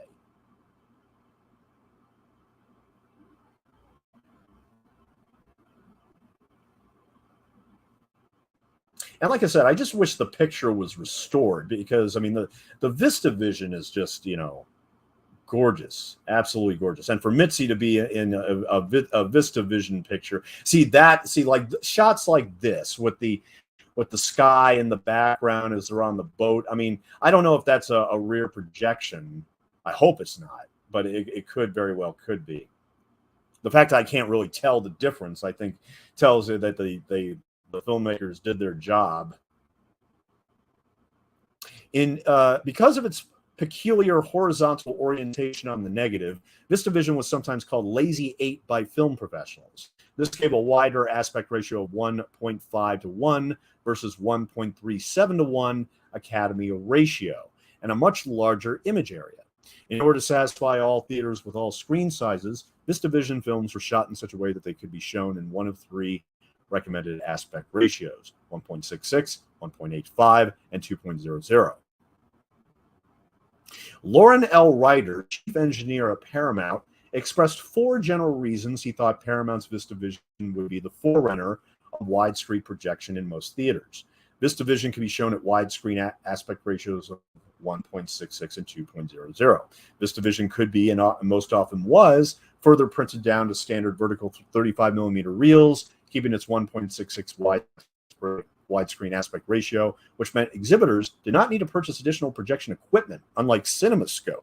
And like I said, I just wish the picture was restored because I mean the Vista Vision is just gorgeous, absolutely gorgeous. And for Mitzi to be in a Vista Vision picture, see like shots like this with the sky in the background as they're on the boat. I mean, I don't know if that's a rear projection. I hope it's not, but it could very well could be. The fact that I can't really tell the difference, I think, tells you that the filmmakers did their job. Because of its peculiar horizontal orientation on the negative, VistaVision was sometimes called Lazy 8 by film professionals. This gave a wider aspect ratio of 1.5 to 1 versus 1.37 to 1 Academy ratio, and a much larger image area. In order to satisfy all theaters with all screen sizes, VistaVision films were shot in such a way that they could be shown in one of three recommended aspect ratios: 1.66, 1.85, and 2.00. Lauren L. Ryder, chief engineer at Paramount, expressed four general reasons he thought Paramount's VistaVision would be the forerunner of widescreen projection in most theaters. VistaVision can be shown at widescreen aspect ratios of 1.66 and 2.00. VistaVision could be, and most often was, further printed down to standard vertical 35 millimeter reels, keeping its 1.66 widescreen aspect ratio, which meant exhibitors did not need to purchase additional projection equipment, unlike CinemaScope.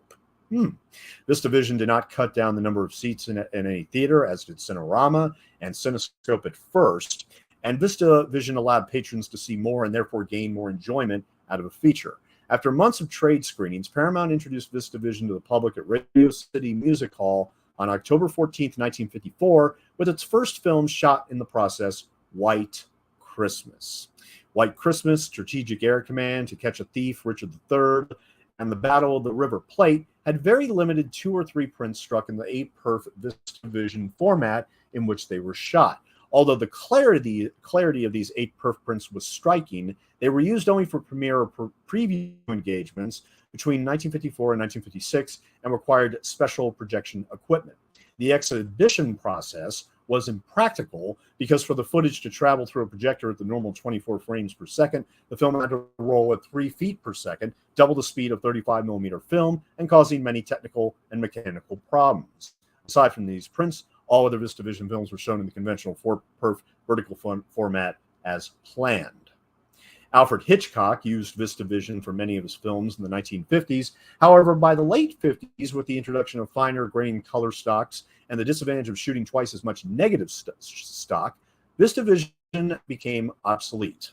VistaVision did not cut down the number of seats in any theater, as did Cinerama and CineScope at first, and VistaVision allowed patrons to see more and therefore gain more enjoyment out of a feature. After months of trade screenings, Paramount introduced VistaVision to the public at Radio City Music Hall on October 14, 1954, with its first film shot in the process, White Christmas. White Christmas, Strategic Air Command, To Catch a Thief, Richard III, and The Battle of the River Plate had very limited 2 or 3 prints struck in the 8-perf VistaVision format in which they were shot. Although the clarity of these 8-perf prints was striking, they were used only for premiere or preview engagements between 1954 and 1956 and required special projection equipment. The exhibition process was impractical because for the footage to travel through a projector at the normal 24 frames per second, the film had to roll at 3 feet per second, double the speed of 35 millimeter film, and causing many technical and mechanical problems. Aside from these prints, all other VistaVision films were shown in the conventional 4-perf vertical format as planned. Alfred Hitchcock used VistaVision for many of his films in the 1950s. However, by the late 50s, with the introduction of finer grain color stocks and the disadvantage of shooting twice as much negative stock, VistaVision became obsolete.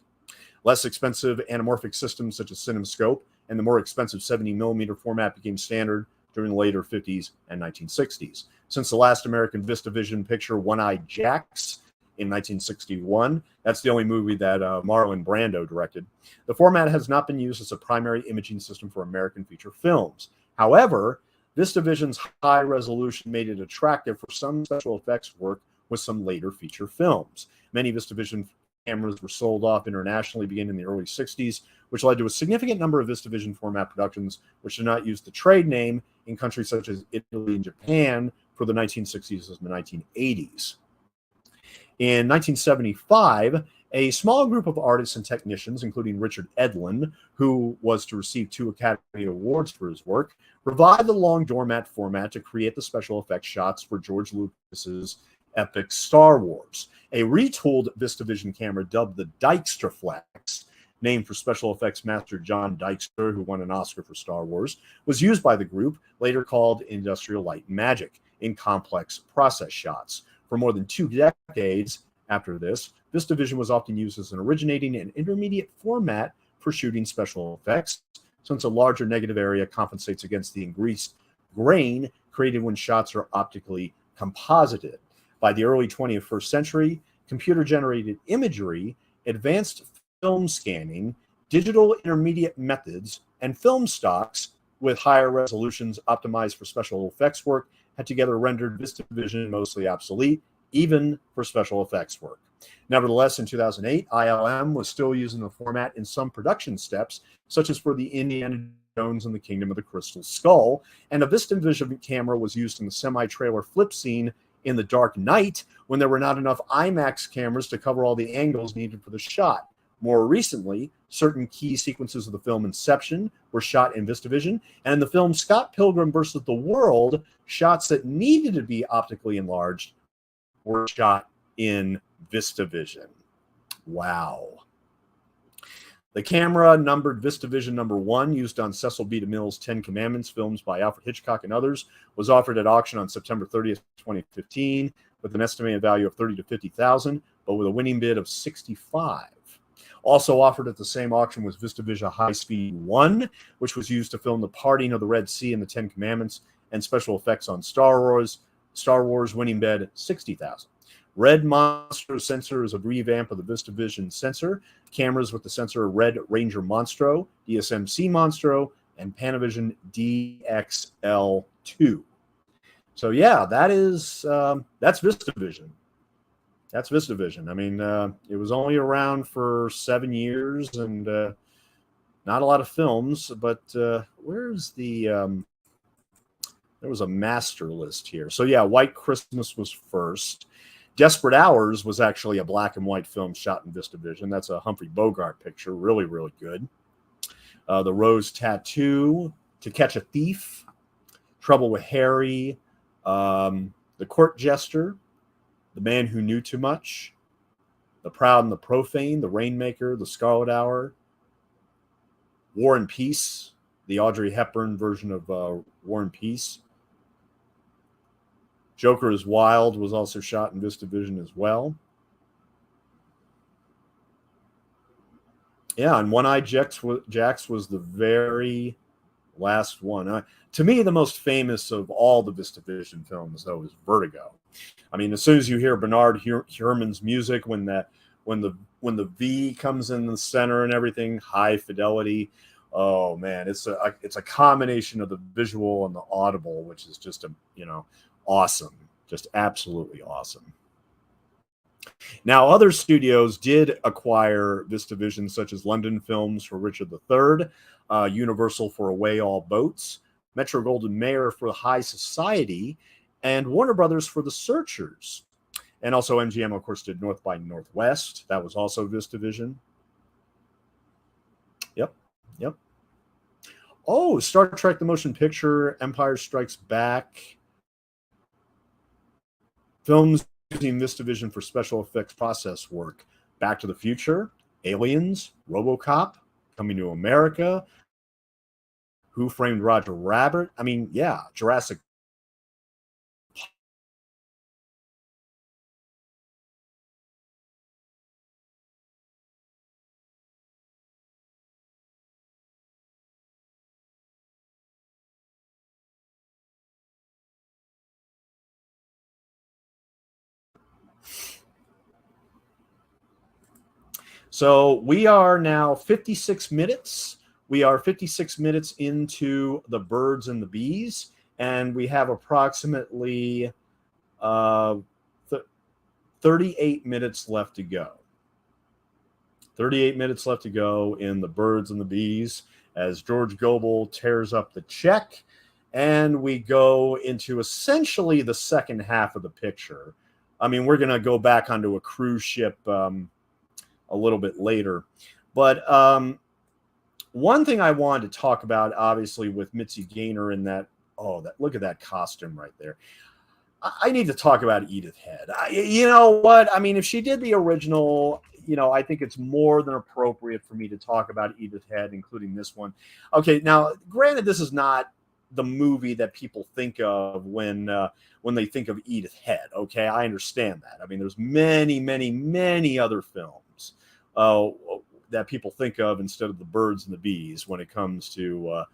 Less expensive anamorphic systems such as CinemaScope and the more expensive 70mm format became standard during the later 50s and 1960s. Since the last American VistaVision picture, One-Eyed Jacks, in 1961. That's the only movie that Marlon Brando directed. The format has not been used as a primary imaging system for American feature films. However, VistaVision's high resolution made it attractive for some special effects work with some later feature films. Many VistaVision cameras were sold off internationally beginning in the early 60s, which led to a significant number of VistaVision format productions which did not use the trade name in countries such as Italy and Japan for the 1960s and the 1980s. In 1975, a small group of artists and technicians, including Richard Edlund, who was to receive 2 Academy Awards for his work, revived the long doormat format to create the special effects shots for George Lucas's epic Star Wars. A retooled VistaVision camera dubbed the Dykstraflex, named for special effects master John Dykstra, who won an Oscar for Star Wars, was used by the group, later called Industrial Light and Magic, in complex process shots. For more than 2 decades after this, VistaVision was often used as an originating and intermediate format for shooting special effects, since a larger negative area compensates against the increased grain created when shots are optically composited. By the early 21st century, computer-generated imagery, advanced film scanning, digital intermediate methods, and film stocks with higher resolutions optimized for special effects work had together rendered VistaVision mostly obsolete, even for special effects work. Nevertheless, in 2008, ILM was still using the format in some production steps, such as for the Indiana Jones and the Kingdom of the Crystal Skull, and a VistaVision camera was used in the semi-trailer flip scene in The Dark Knight when there were not enough IMAX cameras to cover all the angles needed for the shot. More recently, certain key sequences of the film Inception were shot in VistaVision, and in the film Scott Pilgrim vs. the World, shots that needed to be optically enlarged were shot in VistaVision. Wow. The camera numbered VistaVision number 1, used on Cecil B. DeMille's 10 Commandments films by Alfred Hitchcock and others, was offered at auction on September 30th, 2015, with an estimated value of $30,000 to $50,000, but with a winning bid of $65,000. Also offered at the same auction was VistaVision High Speed 1, which was used to film the parting of the Red Sea and the 10 Commandments and special effects on Star Wars, winning bid $60,000. Red Monstro sensor is a revamp of the VistaVision sensor. Cameras with the sensor Red Ranger Monstro, DSM-C Monstro, and Panavision DXL2. So yeah, that's VistaVision. That's VistaVision. I mean, it was only around for 7 years and not a lot of films, but where's the... there was a master list here. So yeah, White Christmas was first. Desperate Hours was actually a black and white film shot in VistaVision. That's a Humphrey Bogart picture. Really, really good. The Rose Tattoo, To Catch a Thief, Trouble with Harry, The Court Jester, The Man Who Knew Too Much, The Proud and the Profane, The Rainmaker, The Scarlet Hour, War and Peace, the Audrey Hepburn version of War and Peace. Joker is Wild was also shot in VistaVision as well. Yeah, and One-Eyed Jacks was the very last one. To me, the most famous of all the VistaVision films, though, is Vertigo. I mean, as soon as you hear Bernard Herrmann's music, when the V comes in the center and everything, high fidelity. Oh man, it's a combination of the visual and the audible, which is just awesome, just absolutely awesome. Now, other studios did acquire VistaVision, such as London Films for Richard III, Universal for Away All Boats, Metro-Goldwyn-Mayer for High Society, and Warner Brothers for The Searchers. And also MGM, of course, did North by Northwest. That was also VistaVision. Yep. Oh, Star Trek the Motion Picture, Empire Strikes Back. Films using VistaVision for special effects process work. Back to the Future, Aliens, RoboCop, Coming to America, Who Framed Roger Rabbit. I mean, yeah, Jurassic So we are now 56 minutes. We are 56 minutes into The Birds and the Bees, and we have approximately 38 minutes left to go. 38 minutes left to go in The Birds and the Bees as George Gobel tears up the check, and we go into essentially the second half of the picture. I mean, we're going to go back onto a cruise ship a little bit later. But one thing I wanted to talk about, obviously, with Mitzi Gaynor in that, look at that costume right there. I need to talk about Edith Head. You know what? I mean, if she did the original, I think it's more than appropriate for me to talk about Edith Head, including this one. Okay, now, granted, this is not the movie that people think of when they think of Edith Head. Okay, I understand that. I mean, there's many, many, many other films that people think of instead of The Birds and the Bees when it comes to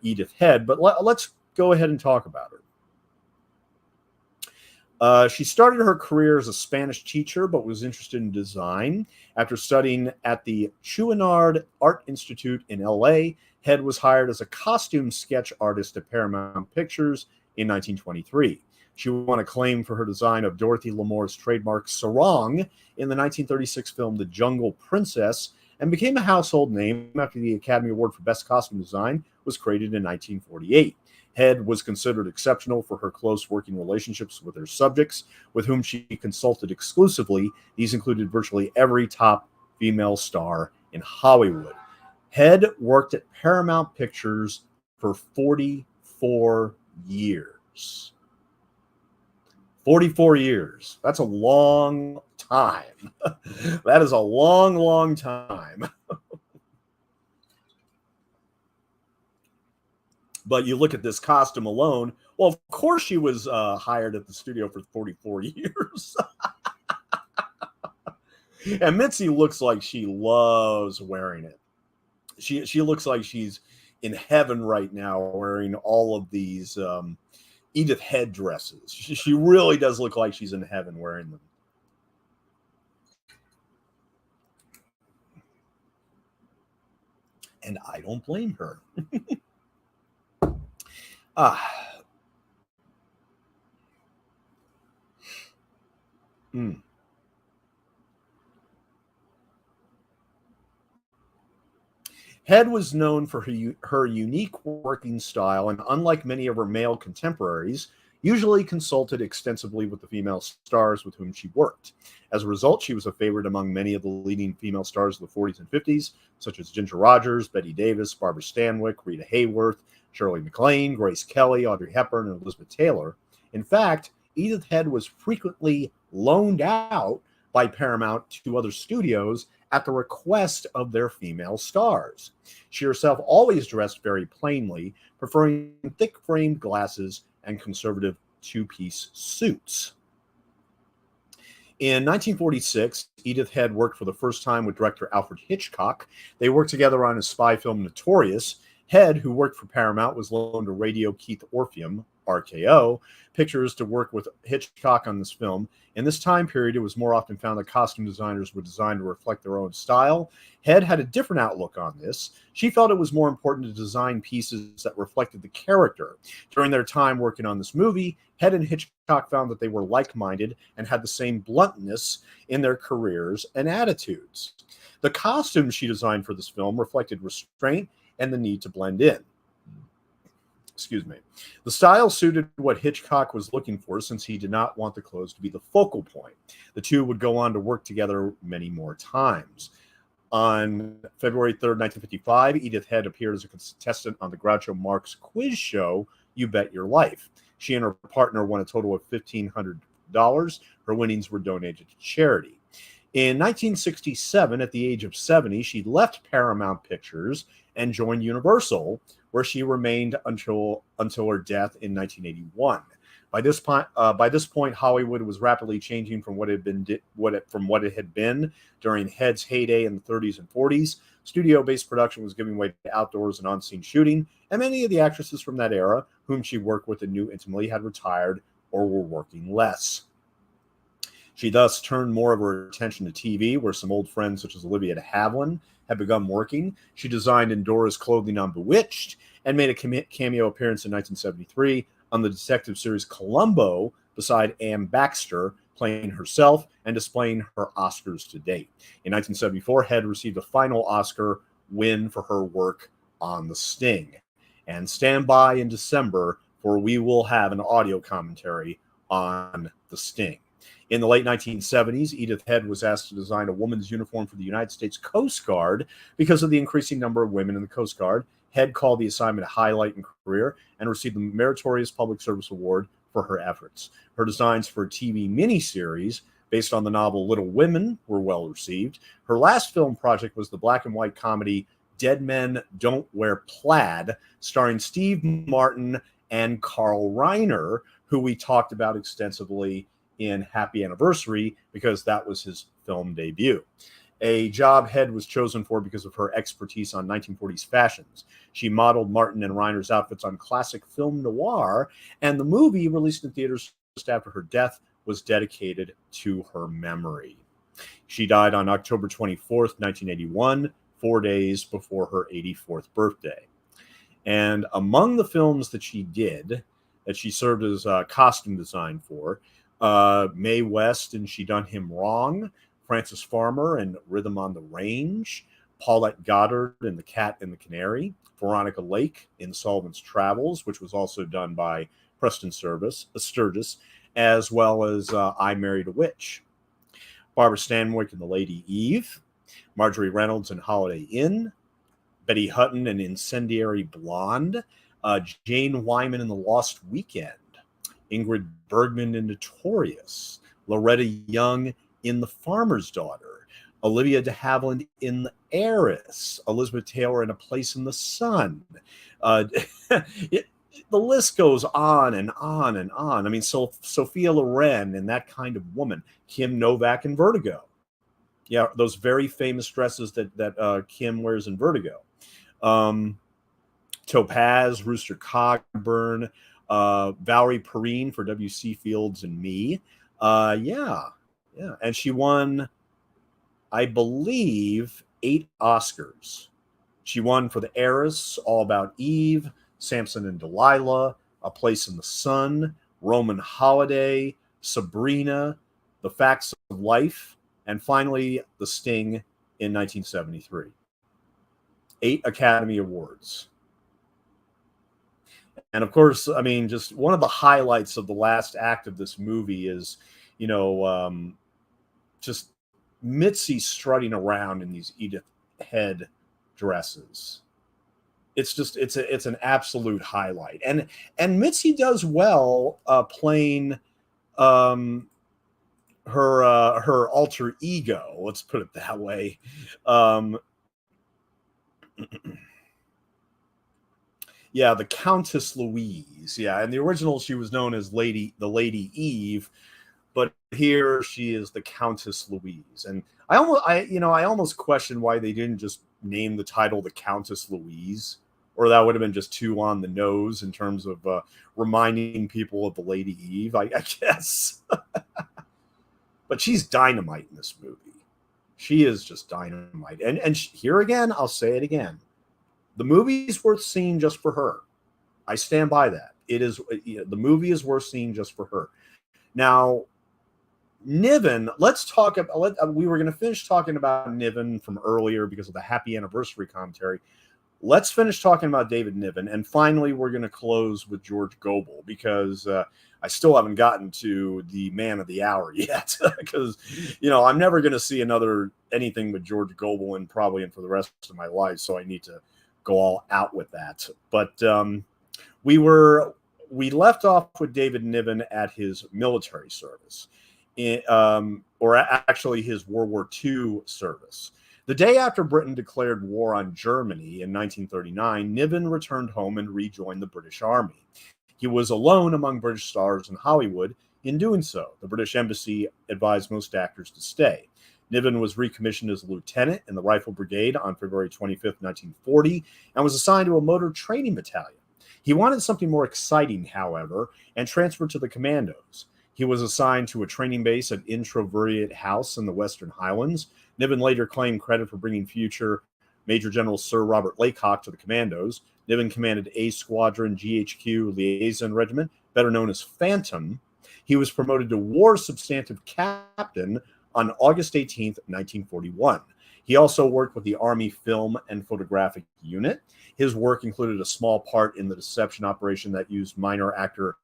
Edith Head. But let's go ahead and talk about her. She started her career as a Spanish teacher, but was interested in design. After studying at the Chouinard Art Institute in LA, Head was hired as a costume sketch artist at Paramount Pictures in 1923. She won acclaim for her design of Dorothy Lamour's trademark sarong in the 1936 film The Jungle Princess, and became a household name after the Academy Award for Best Costume Design was created in 1948. Head was considered exceptional for her close working relationships with her subjects, with whom she consulted exclusively. These included virtually every top female star in Hollywood. Head worked at Paramount Pictures for 44 years. 44 years. That's a long time. That is a long, long time. But you look at this costume alone. Well, of course she was hired at the studio for 44 years. And Mitzi looks like she loves wearing it. She looks like she's in heaven right now wearing all of these Edith Head dresses. She really does look like she's in heaven wearing them. And I don't blame her. Mm. Head was known for her unique working style, and unlike many of her male contemporaries, usually consulted extensively with the female stars with whom she worked. As a result, she was a favorite among many of the leading female stars of the 40s and 50s, such as Ginger Rogers, Bette Davis, Barbara Stanwyck, Rita Hayworth, Shirley MacLaine, Grace Kelly, Audrey Hepburn, and Elizabeth Taylor. In fact, Edith Head was frequently loaned out by Paramount to other studios at the request of their female stars. She herself always dressed very plainly, preferring thick-framed glasses and conservative two-piece suits. In 1946, Edith Head worked for the first time with director Alfred Hitchcock. They worked together on his spy film Notorious. Head, who worked for Paramount, was loaned to Radio Keith Orpheum, RKO, Pictures to work with Hitchcock on this film. In this time period, it was more often found that costume designers were designed to reflect their own style. Head had a different outlook on this. She felt it was more important to design pieces that reflected the character. During their time working on this movie, Head and Hitchcock found that they were like-minded and had the same bluntness in their careers and attitudes. The costumes she designed for this film reflected restraint and the need to blend in. Excuse me. The style suited what Hitchcock was looking for, since he did not want the clothes to be the focal point. The two would go on to work together many more times. On February 3rd, 1955, Edith Head appeared as a contestant on the Groucho Marx quiz show, You Bet Your Life. She and her partner won a total of $1,500. Her winnings were donated to charity. In 1967, at the age of 70, she left Paramount Pictures and joined Universal, where she remained until her death in 1981. By this point, Hollywood was rapidly changing from what it had been during Head's heyday in the 30s and 40s. Studio-based production was giving way to outdoors and on-scene shooting, and many of the actresses from that era, whom she worked with and knew intimately, had retired or were working less. She thus turned more of her attention to TV, where some old friends such as Olivia de Havilland had begun working. She designed Endora's clothing on Bewitched and made a cameo appearance in 1973 on the detective series Columbo beside Anne Baxter, playing herself and displaying her Oscars to date. In 1974, Head received a final Oscar win for her work on The Sting. And stand by in December, for we will have an audio commentary on The Sting. In the late 1970s, Edith Head was asked to design a woman's uniform for the United States Coast Guard because of the increasing number of women in the Coast Guard. Head called the assignment a highlight in career and received the Meritorious Public Service Award for her efforts. Her designs for a TV miniseries based on the novel Little Women were well received. Her last film project was the black and white comedy Dead Men Don't Wear Plaid, starring Steve Martin and Carl Reiner, who we talked about extensively in Happy Anniversary, because that was his film debut. A job Head was chosen for because of her expertise on 1940s fashions. She modeled Martin and Reiner's outfits on classic film noir, and the movie, released in theaters after her death was dedicated to her memory. She died on October 24th, 1981, 4 days before her 84th birthday. And among the films that she did, that she served as costume design for, Mae West and She Done Him Wrong, Frances Farmer and Rhythm on the Range, Paulette Goddard in The Cat and the Canary, Veronica Lake in Sullivan's Travels, which was also done by Preston Sturges, as well as I Married a Witch. Barbara Stanwyck in The Lady Eve, Marjorie Reynolds in Holiday Inn, Betty Hutton in Incendiary Blonde, Jane Wyman in The Lost Weekend, Ingrid Bergman in Notorious, Loretta Young in The Farmer's Daughter, Olivia de Havilland in The Heiress, Elizabeth Taylor in A Place in the Sun. The list goes on and on and on. I mean, so Sophia Loren in That Kind of Woman, Kim Novak in Vertigo. Yeah, those very famous dresses that Kim wears in Vertigo. Topaz, Rooster Cogburn, Valerie Perrine for W.C. Fields and Me. Yeah. And she won, I believe, 8 Oscars. She won for The Heiress, All About Eve, Samson and Delilah, A Place in the Sun, Roman Holiday, Sabrina, The Facts of Life, and finally The Sting in 1973. 8 Academy Awards. And of course, I mean, just one of the highlights of the last act of this movie is, just Mitzi strutting around in these Edith Head dresses. It's an absolute highlight, and Mitzi does well playing her alter ego. Let's put it that way. Yeah, the Countess Louise. Yeah, in the original she was known as the Lady Eve, but here she is the Countess Louise. And I almost question why they didn't just name the title the Countess Louise, or that would have been just too on the nose in terms of reminding people of the Lady Eve, I guess. But she's dynamite in this movie. She is just dynamite. And here again, I'll say it again. The movie's worth seeing just for her. I stand by that. It is, the movie is worth seeing just for her. Now, Niven, let's talk about, we were going to finish talking about Niven from earlier because of the happy anniversary commentary. Let's finish talking about David Niven, and finally we're going to close with George Gobel, because I still haven't gotten to the man of the hour yet, because I'm never going to see anything with George Gobel and probably for the rest of my life, so I need to go all out with that. But we left off with David Niven at his military service, or actually his World War II service. The day after Britain declared war on Germany in 1939, Niven returned home and rejoined the British Army. He was alone among British stars in Hollywood in doing so. The British Embassy advised most actors to stay. Niven was recommissioned as a lieutenant in the Rifle Brigade on February 25th, 1940, and was assigned to a motor training battalion. He wanted something more exciting, however, and transferred to the Commandos. He was assigned to a training base at Introvert House in the Western Highlands. Niven later claimed credit for bringing future Major General Sir Robert Laycock to the Commandos. Niven commanded A Squadron GHQ Liaison Regiment, better known as Phantom. He was promoted to War Substantive Captain on August 18, 1941. He also worked with the Army Film and Photographic Unit. His work included a small part in the deception operation that used minor actor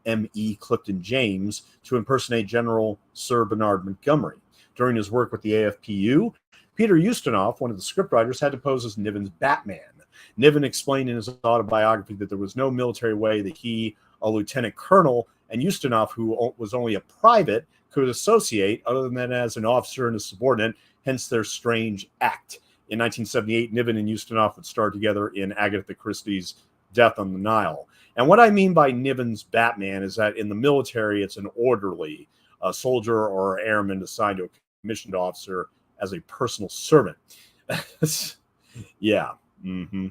M.E. Clifton James to impersonate General Sir Bernard Montgomery. During his work with the AFPU, Peter Ustinov, one of the scriptwriters, had to pose as Niven's Batman. Niven explained in his autobiography that there was no military way that he, a lieutenant colonel, and Ustinov, who was only a private, could associate other than as an officer and a subordinate, hence their strange act. In 1978, Niven and Ustinov would star together in Agatha Christie's Death on the Nile. And what I mean by Niven's Batman is that in the military, it's an orderly, a soldier or airman assigned to a commissioned officer as a personal servant. Yeah. Mm-hmm.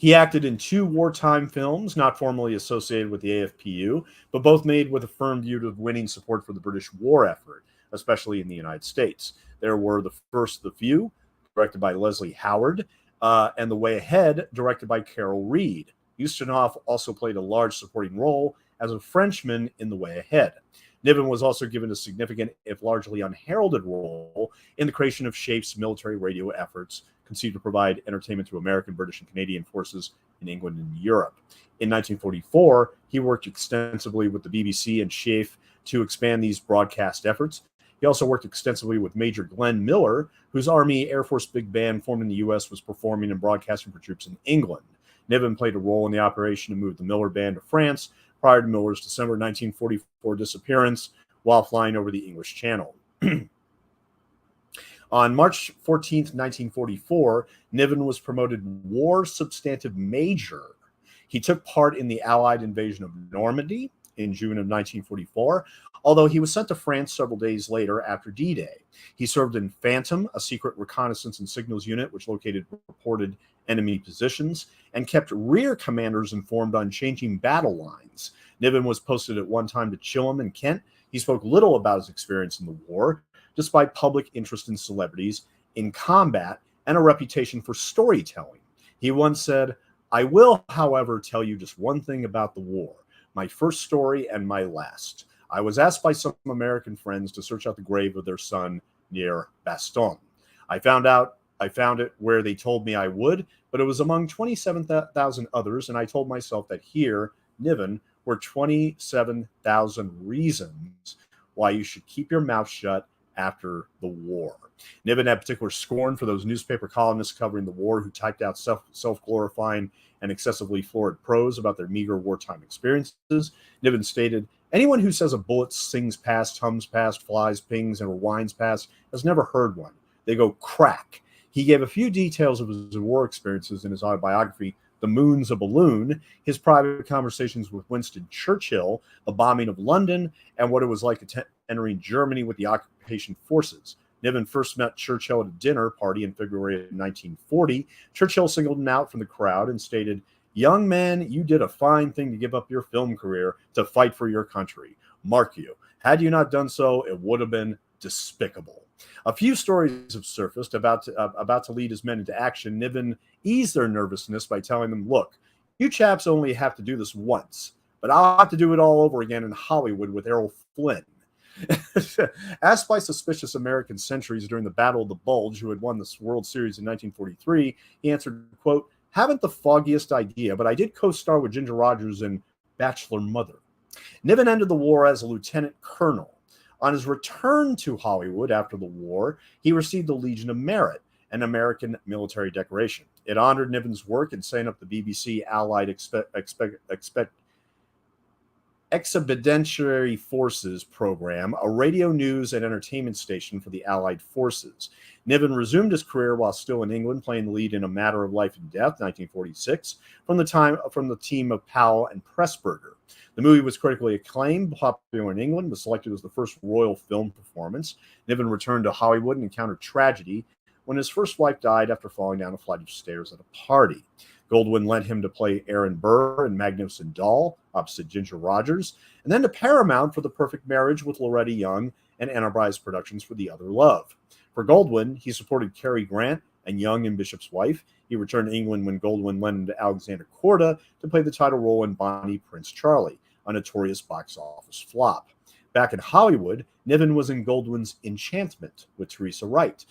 He acted in two wartime films, not formally associated with the AFPU, but both made with a firm view of winning support for the British war effort, especially in the United States. There were The First of the Few, directed by Leslie Howard, and The Way Ahead, directed by Carol Reed. Ustinov also played a large supporting role as a Frenchman in The Way Ahead. Niven was also given a significant, if largely unheralded, role in the creation of SHAEF's military radio efforts, conceived to provide entertainment to American, British, and Canadian forces in England and Europe. In 1944, he worked extensively with the BBC and SHAEF to expand these broadcast efforts. He also worked extensively with Major Glenn Miller, whose Army Air Force big band formed in the U.S. was performing and broadcasting for troops in England. Niven played a role in the operation to move the Miller band to France prior to Miller's December 1944 disappearance while flying over the English Channel. On March 14, 1944, Niven was promoted War Substantive Major. He took part in the Allied invasion of Normandy in June of 1944, although he was sent to France several days later after D-Day. He served in Phantom, a secret reconnaissance and signals unit which located reported enemy positions and kept rear commanders informed on changing battle lines. Niven was posted at one time to Chilham in Kent. He spoke little about his experience in the war, despite public interest in celebrities in combat and a reputation for storytelling. He once said, "I will, however, tell you just one thing about the war, my first story and my last. I was asked by some American friends to search out the grave of their son near Bastogne. I found it where they told me I would, but it was among 27,000 others, and I told myself that here, Niven, were 27,000 reasons why you should keep your mouth shut after the war." Niven had particular scorn for those newspaper columnists covering the war who typed out self-glorifying and excessively florid prose about their meager wartime experiences. Niven stated, "Anyone who says a bullet sings past, hums past, flies, pings, and rewinds past has never heard one. They go crack." He gave a few details of his war experiences in his autobiography, The Moon's a Balloon, his private conversations with Winston Churchill, the bombing of London, and what it was like entering Germany with the occupation forces. Niven first met Churchill at a dinner party in February of 1940. Churchill singled him out from the crowd and stated, "Young man, you did a fine thing to give up your film career to fight for your country. Mark you, had you not done so, it would have been despicable." A few stories have surfaced about to lead his men into action. Niven eased their nervousness by telling them, "Look, you chaps only have to do this once, but I'll have to do it all over again in Hollywood with Errol Flynn." Asked by suspicious American sentries during the Battle of the Bulge, who had won the World Series in 1943, he answered, quote, "Haven't the foggiest idea, but I did co-star with Ginger Rogers in Bachelor Mother." Niven ended the war as a lieutenant colonel. On his return to Hollywood after the war, he received the Legion of Merit, an American military decoration. It honored Niven's work in setting up the BBC Allied Expeditionary Forces program, a radio news and entertainment station for the Allied forces. Niven resumed his career while still in England, playing the lead in A Matter of Life and Death, 1946, from the team of Powell and Pressburger. The movie was critically acclaimed, popular in England, was selected as the first royal film performance. Niven returned to Hollywood and encountered tragedy when his first wife died after falling down a flight of stairs at a party. Goldwyn lent him to play Aaron Burr in Magnificent Doll, opposite Ginger Rogers, and then to Paramount for The Perfect Marriage with Loretta Young and Enterprise Productions for The Other Love. For Goldwyn, he supported Cary Grant and Young in Bishop's Wife. He returned to England when Goldwyn lent him to Alexander Korda to play the title role in Bonnie Prince Charlie, a notorious box office flop. Back in Hollywood, Niven was in Goldwyn's Enchantment with Teresa Wright.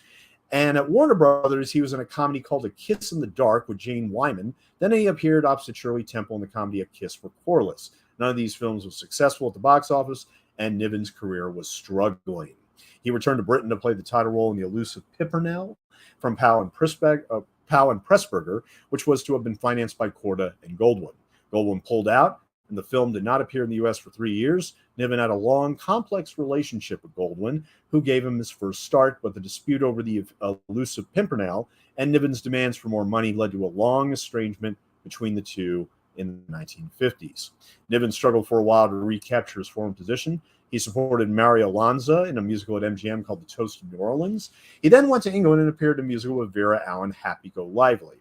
And at Warner Brothers, he was in a comedy called A Kiss in the Dark with Jane Wyman. Then he appeared opposite Shirley Temple in the comedy A Kiss for Corliss. None of these films was successful at the box office, and Niven's career was struggling. He returned to Britain to play the title role in The Elusive Pimpernel from Powell and Pressburger, which was to have been financed by Korda and Goldwyn. Goldwyn pulled out, and the film did not appear in the U.S. for 3 years. Niven had a long, complex relationship with Goldwyn, who gave him his first start, but the dispute over the Elusive Pimpernel and Niven's demands for more money led to a long estrangement between the two in the 1950s. Niven struggled for a while to recapture his former position. He supported Mario Lanza in a musical at MGM called The Toast of New Orleans. He then went to England and appeared in a musical with Vera Allen, Happy Go Lively.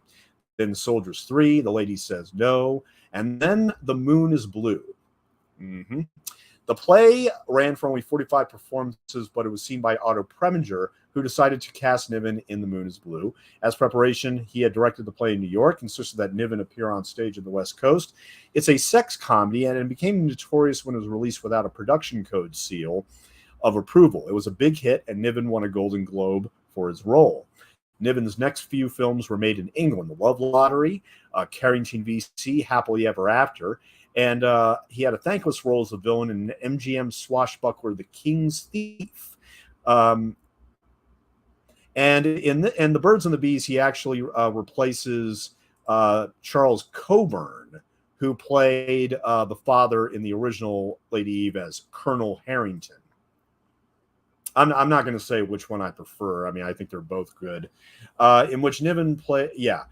then Soldiers 3, The Lady Says No, and then The Moon is Blue. Mm-hmm. The play ran for only 45 performances, but it was seen by Otto Preminger, who decided to cast Niven in The Moon is Blue. As preparation, he had directed the play in New York, insisted that Niven appear on stage in the West Coast. It's a sex comedy, and it became notorious when it was released without a production code seal of approval. It was a big hit, and Niven won a Golden Globe for his role. Niven's next few films were made in England: The Love Lottery, Carrington VC, Happily Ever After, and he had a thankless role as a villain in MGM swashbuckler The King's Thief. And in The Birds and the Bees, he actually replaces Charles Coburn, who played the father in the original Lady Eve as Colonel Harrington. I'm not going to say which one I prefer. I mean, I think they're both good. In which Niven played, yeah.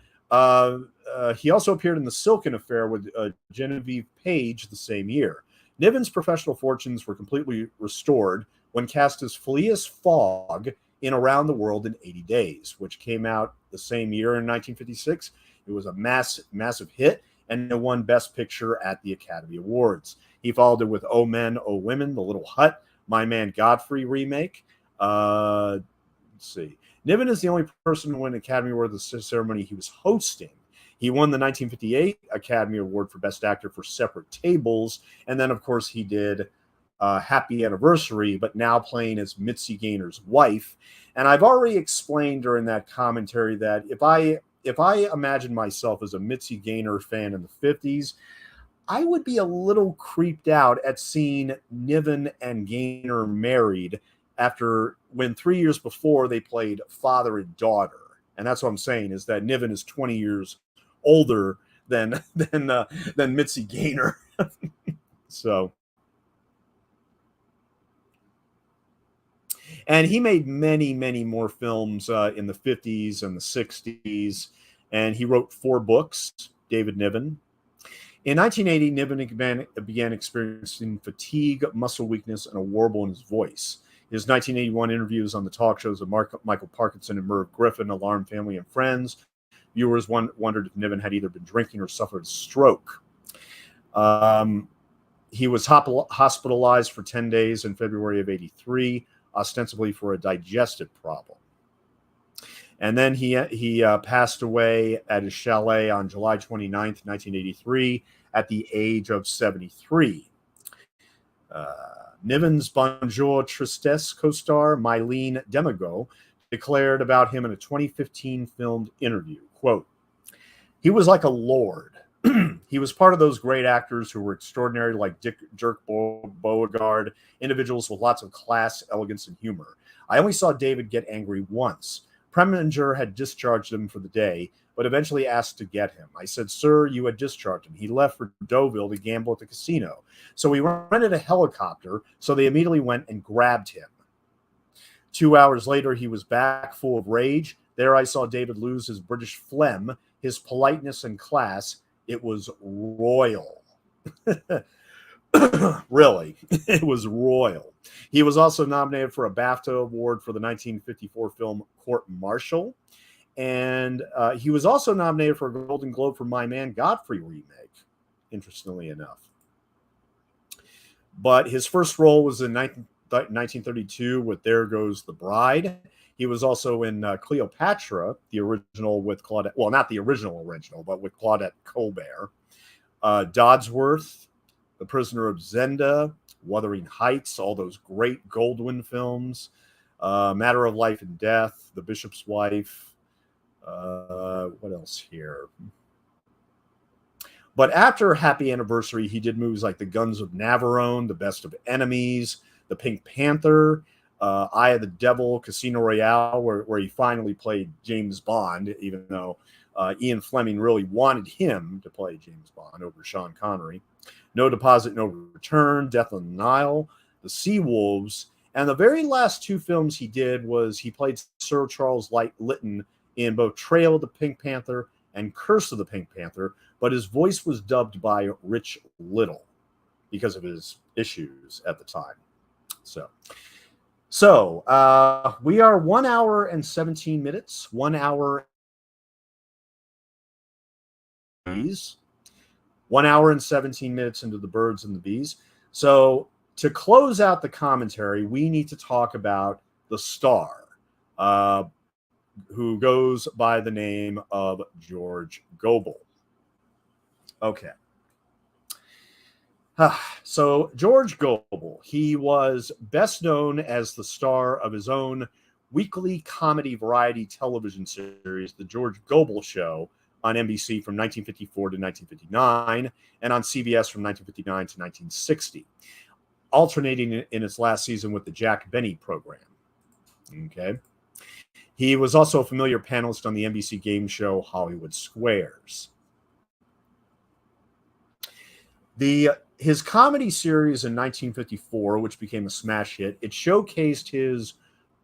He also appeared in The Silken Affair with Genevieve Page the same year. Niven's professional fortunes were completely restored when cast as Phileas Fogg in Around the World in 80 Days, which came out the same year in 1956. It was a massive hit, and it won Best Picture at the Academy Awards. He followed it with Oh Men, Oh Women, The Little Hut, My Man Godfrey remake. Let's see. Niven is the only person to win an Academy Award at the ceremony he was hosting. He won the 1958 Academy Award for Best Actor for Separate Tables. And then, of course, he did Happy Anniversary, but now playing as Mitzi Gaynor's wife. And I've already explained during that commentary that if I imagine myself as a Mitzi Gaynor fan in the 50s, I would be a little creeped out at seeing Niven and Gaynor married when 3 years before they played father and daughter. And that's what I'm saying, is that Niven is 20 years older than Mitzi Gaynor. So, and he made many, many more films in the 50s and the 60s, and he wrote 4 books, David Niven. In 1980, Niven began experiencing fatigue, muscle weakness, and a warble in his voice. His 1981 interviews on the talk shows of Michael Parkinson and Merv Griffin, Alarm Family and Friends. Viewers wondered if Niven had either been drinking or suffered a stroke. He was hospitalized for 10 days in February of 83, ostensibly for a digestive problem. And then he passed away at his chalet on July 29th, 1983, at the age of 73. Niven's Bonjour Tristesse co-star, Mylene Demago, declared about him in a 2015 filmed interview, quote, "He was like a lord. He was part of those great actors who were extraordinary, like Dirk Beauregard, individuals with lots of class, elegance, and humor. I only saw David get angry once. Preminger had discharged him for the day, but eventually asked to get him. I said, 'Sir, you had discharged him.' He left for Deauville to gamble at the casino. So we rented a helicopter, so they immediately went and grabbed him. 2 hours later, he was back full of rage. There I saw David lose his British phlegm, his politeness and class. It was royal." Really, it was royal. He was also nominated for a BAFTA award for the 1954 film Court Martial. And he was also nominated for a Golden Globe for My Man Godfrey remake, interestingly enough. But his first role was in 1932 with There Goes the Bride. He was also in Cleopatra, the original with Claudette, well, not the original, but with Claudette Colbert. Dodsworth, The Prisoner of Zenda, Wuthering Heights, all those great Goldwyn films. Matter of Life and Death, The Bishop's Wife. What else here? But after Happy Anniversary, he did movies like The Guns of Navarone, The Best of Enemies, The Pink Panther, Eye of the Devil, Casino Royale, where he finally played James Bond, even though Ian Fleming really wanted him to play James Bond over Sean Connery. No Deposit, No Return, Death on the Nile, The Sea Wolves, and the very last 2 films he did was he played Sir Charles Lytton in both Trail of the Pink Panther and Curse of the Pink Panther, but his voice was dubbed by Rich Little because of his issues at the time. So we are 1 hour and 17 minutes, 1 hour Bees. 1 hour and 17 minutes into The Birds and the Bees. So to close out the commentary, we need to talk about the star, who goes by the name of George Gobel. Okay. So George Gobel, he was best known as the star of his own weekly comedy variety television series, The George Gobel Show, on NBC from 1954 to 1959, and on CBS from 1959 to 1960, alternating in its last season with the Jack Benny program. Okay. He was also a familiar panelist on the NBC game show Hollywood Squares. His comedy series in 1954, which became a smash hit, it showcased his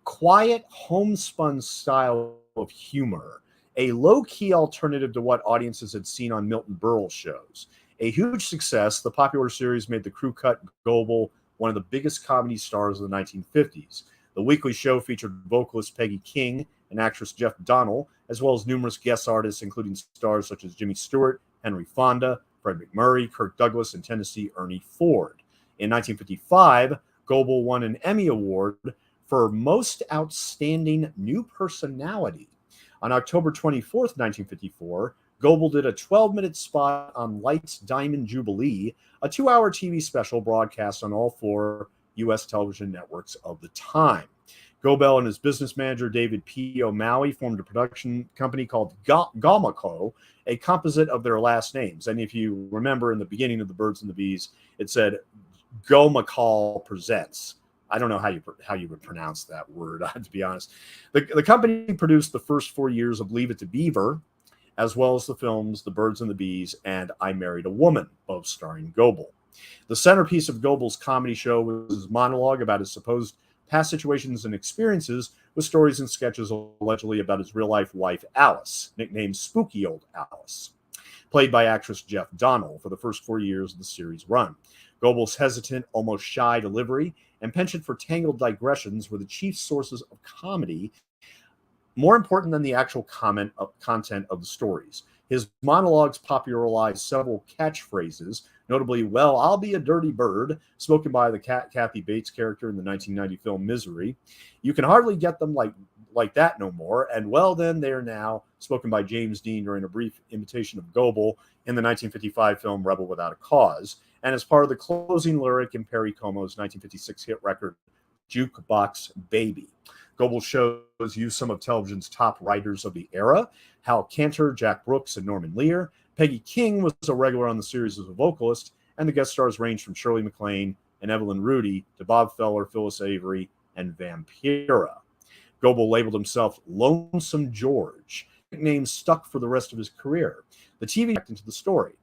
quiet, homespun style of humor, a low-key alternative to what audiences had seen on Milton Berle shows. A huge success, the popular series made the crew cut Gobel one of the biggest comedy stars of the 1950s. The weekly show featured vocalist Peggy King and actress Jeff Donnell, as well as numerous guest artists, including stars such as Jimmy Stewart, Henry Fonda, Fred McMurray, Kirk Douglas, and Tennessee Ernie Ford. In 1955, Gobel won an Emmy Award for Most Outstanding New Personality. On October 24th, 1954, Gobel did a 12-minute spot on Light's Diamond Jubilee, a 2-hour TV special broadcast on all 4 U.S. television networks of the time. Gobel and his business manager, David P. O'Malley, formed a production company called Galmaco, a composite of their last names. And if you remember in the beginning of The Birds and the Bees, it said Galmaco Presents. I don't know how you would pronounce that word, to be honest. The company produced the first 4 years of Leave It to Beaver, as well as the films The Birds and the Bees and I Married a Woman, both starring Gobel. The centerpiece of Gobel's comedy show was his monologue about his supposed past situations and experiences, with stories and sketches allegedly about his real-life wife, Alice, nicknamed Spooky Old Alice, played by actress Jeff Donnell for the first 4 years of the series' run. Gobel's hesitant, almost shy delivery and penchant for tangled digressions were the chief sources of comedy, more important than the actual content of the stories. His monologues popularized several catchphrases, notably, "Well, I'll be a dirty bird," spoken by the Kathy Bates character in the 1990 film Misery. "You can hardly get them like that no more," and "Well, then, there now," spoken by James Dean during a brief imitation of Gobel in the 1955 film Rebel Without a Cause, and as part of the closing lyric in Perry Como's 1956 hit record, Jukebox Baby. Gobel shows used some of television's top writers of the era: Hal Cantor, Jack Brooks, and Norman Lear. Peggy King was a regular on the series as a vocalist, and the guest stars ranged from Shirley MacLaine and Evelyn Rudy to Bob Feller, Phyllis Avery, and Vampira. Gobel labeled himself Lonesome George, a nickname stuck for the rest of his career. The TV into the story,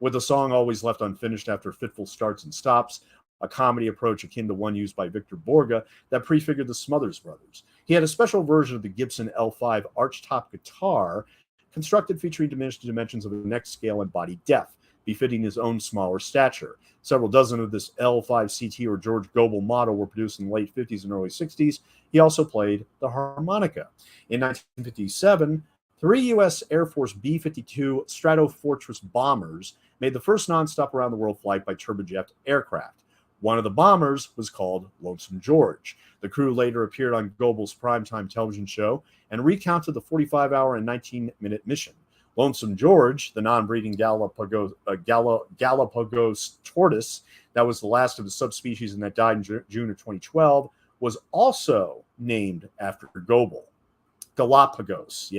with the song always left unfinished after fitful starts and stops, a comedy approach akin to one used by Victor Borge that prefigured the Smothers Brothers. He had a special version of the Gibson L5 archtop guitar, constructed featuring diminished dimensions of a neck scale and body depth, befitting his own smaller stature. Several dozen of this L5 CT or George Gobel model were produced in the late 50s and early 60s. He also played the harmonica. In 1957, 3 U.S. Air Force B-52 Stratofortress bombers made the first nonstop around-the-world flight by turbojet aircraft. One of the bombers was called Lonesome George. The crew later appeared on Gobel's primetime television show and recounted the 45-hour and 19-minute mission. Lonesome George, the non-breeding Galapagos tortoise that was the last of the subspecies and that died in June of 2012, was also named after Gobel. Galapagos.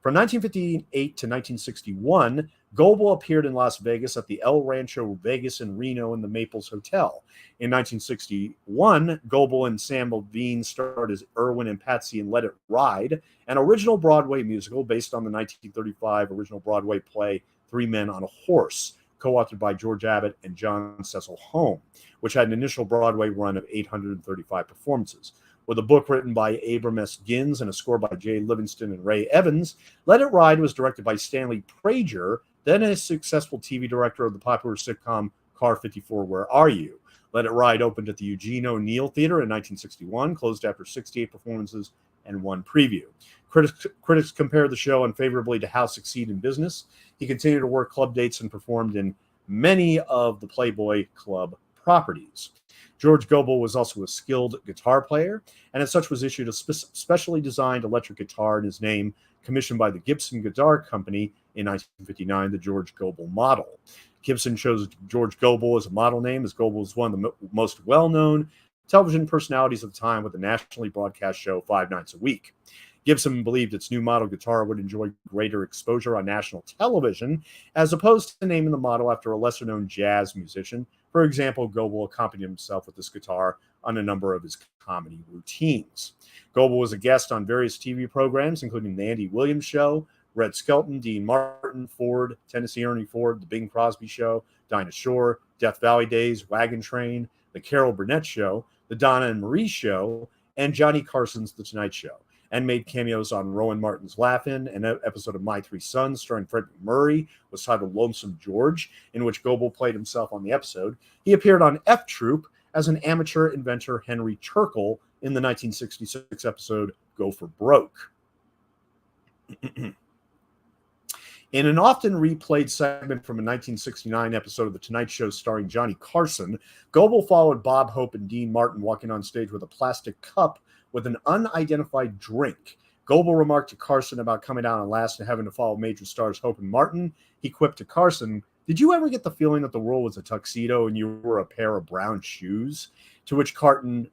From 1958 to 1961, Gobel appeared in Las Vegas at the El Rancho Vegas in Reno in the Maples Hotel. In 1961, Gobel and Sam Levine starred as Irwin and Patsy in Let It Ride, an original Broadway musical based on the 1935 original Broadway play Three Men on a Horse, co-authored by George Abbott and John Cecil Home, which had an initial Broadway run of 835 performances. With a book written by Abram S. Gins and a score by Jay Livingston and Ray Evans, Let It Ride was directed by Stanley Prager, then a successful TV director of the popular sitcom Car 54, Where Are You? Let It Ride opened at the Eugene O'Neill Theater in 1961, closed after 68 performances, and one preview. Critics compared the show unfavorably to How Succeed in Business. He continued to work club dates and performed in many of the Playboy Club properties. George Gobel was also a skilled guitar player, and as such was issued a specially designed electric guitar in his name, commissioned by the Gibson Guitar Company in 1959, the George Gobel model. Gibson chose George Gobel as a model name, as Gobel was one of the most well-known television personalities of the time with a nationally broadcast show 5 nights a week. Gibson believed its new model guitar would enjoy greater exposure on national television, as opposed to naming the model after a lesser-known jazz musician. For example, Gobel accompanied himself with this guitar on a number of his comedy routines. Gobel was a guest on various TV programs, including The Andy Williams Show, Red Skelton, Dean Martin, Ford, Tennessee Ernie Ford, The Bing Crosby Show, Dinah Shore, Death Valley Days, Wagon Train, The Carol Burnett Show, The Donna and Marie Show, and Johnny Carson's The Tonight Show, and made cameos on Rowan Martin's Laugh-In, an episode of My Three Sons starring Fred McMurray was titled Lonesome George, in which Gobel played himself on the episode. He appeared on F Troop as an amateur inventor Henry Turkle in the 1966 episode Go for Broke. In an often replayed segment from a 1969 episode of The Tonight Show starring Johnny Carson, Gobel followed Bob Hope and Dean Martin walking on stage with a plastic cup with an unidentified drink. Gobel remarked to Carson about coming out on last and having to follow major stars Hope and Martin. He quipped to Carson, "Did you ever get the feeling that the world was a tuxedo and you were a pair of brown shoes?" To which Carson,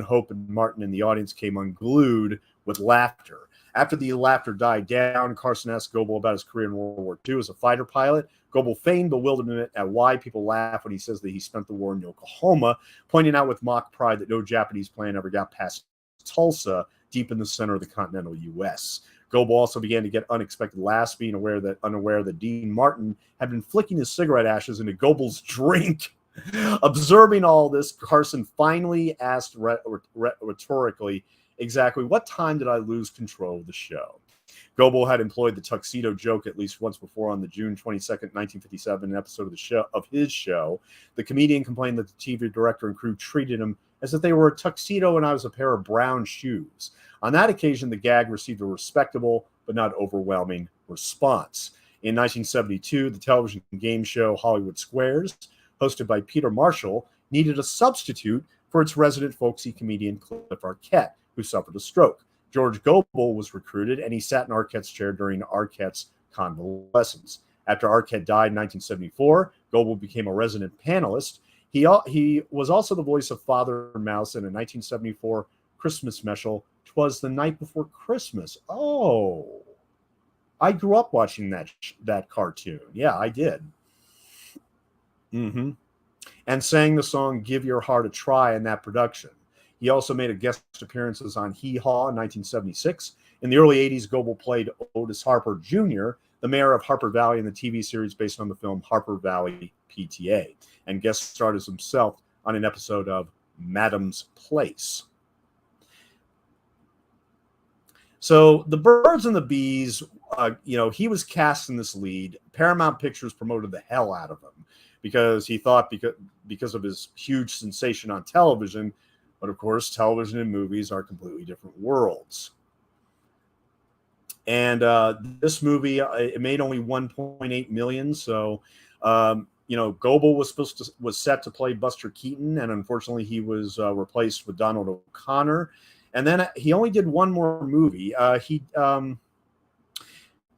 Hope, and Martin in the audience came unglued with laughter. After the laughter died down, Carson asked Gobel about his career in World War II as a fighter pilot. Gobel feigned bewilderment at why people laugh when he says that he spent the war in Oklahoma, pointing out with mock pride that no Japanese plane ever got past Tulsa, deep in the center of the continental U.S. Gobel also began to get unexpected laughs, being unaware that Dean Martin had been flicking his cigarette ashes into Gobel's drink. Observing all this, Carson finally asked rhetorically, exactly what time did I lose control of the show? Gobel had employed the tuxedo joke at least once before on the June 22nd, 1957 episode of his show. The comedian complained that the TV director and crew treated him as if they were a tuxedo and I was a pair of brown shoes. On that occasion, the gag received a respectable but not overwhelming response. In 1972, the television game show Hollywood Squares, hosted by Peter Marshall, needed a substitute for its resident folksy comedian Cliff Arquette, who suffered a stroke. George Gobel was recruited, and he sat in Arquette's chair during Arquette's convalescence. After Arquette died in 1974, Gobel became a resident panelist. He was also the voice of Father Mouse in a 1974 Christmas special, 'Twas the Night Before Christmas. Oh, I grew up watching that cartoon. Yeah, I did. And sang the song Give Your Heart a Try in that production. He also made a guest appearances on Hee Haw in 1976. In the early 80s, Gobel played Otis Harper Jr., the mayor of Harper Valley in the TV series based on the film Harper Valley PTA, and guest starred as himself on an episode of Madam's Place. So the Birds and the Bees, he was cast in this lead. Paramount Pictures promoted the hell out of him because he thought because of his huge sensation on television. But of course, television and movies are completely different worlds. And this movie, it made only 1.8 million. So, Gobel was set to play Buster Keaton, and unfortunately, he was replaced with Donald O'Connor. And then he only did one more movie.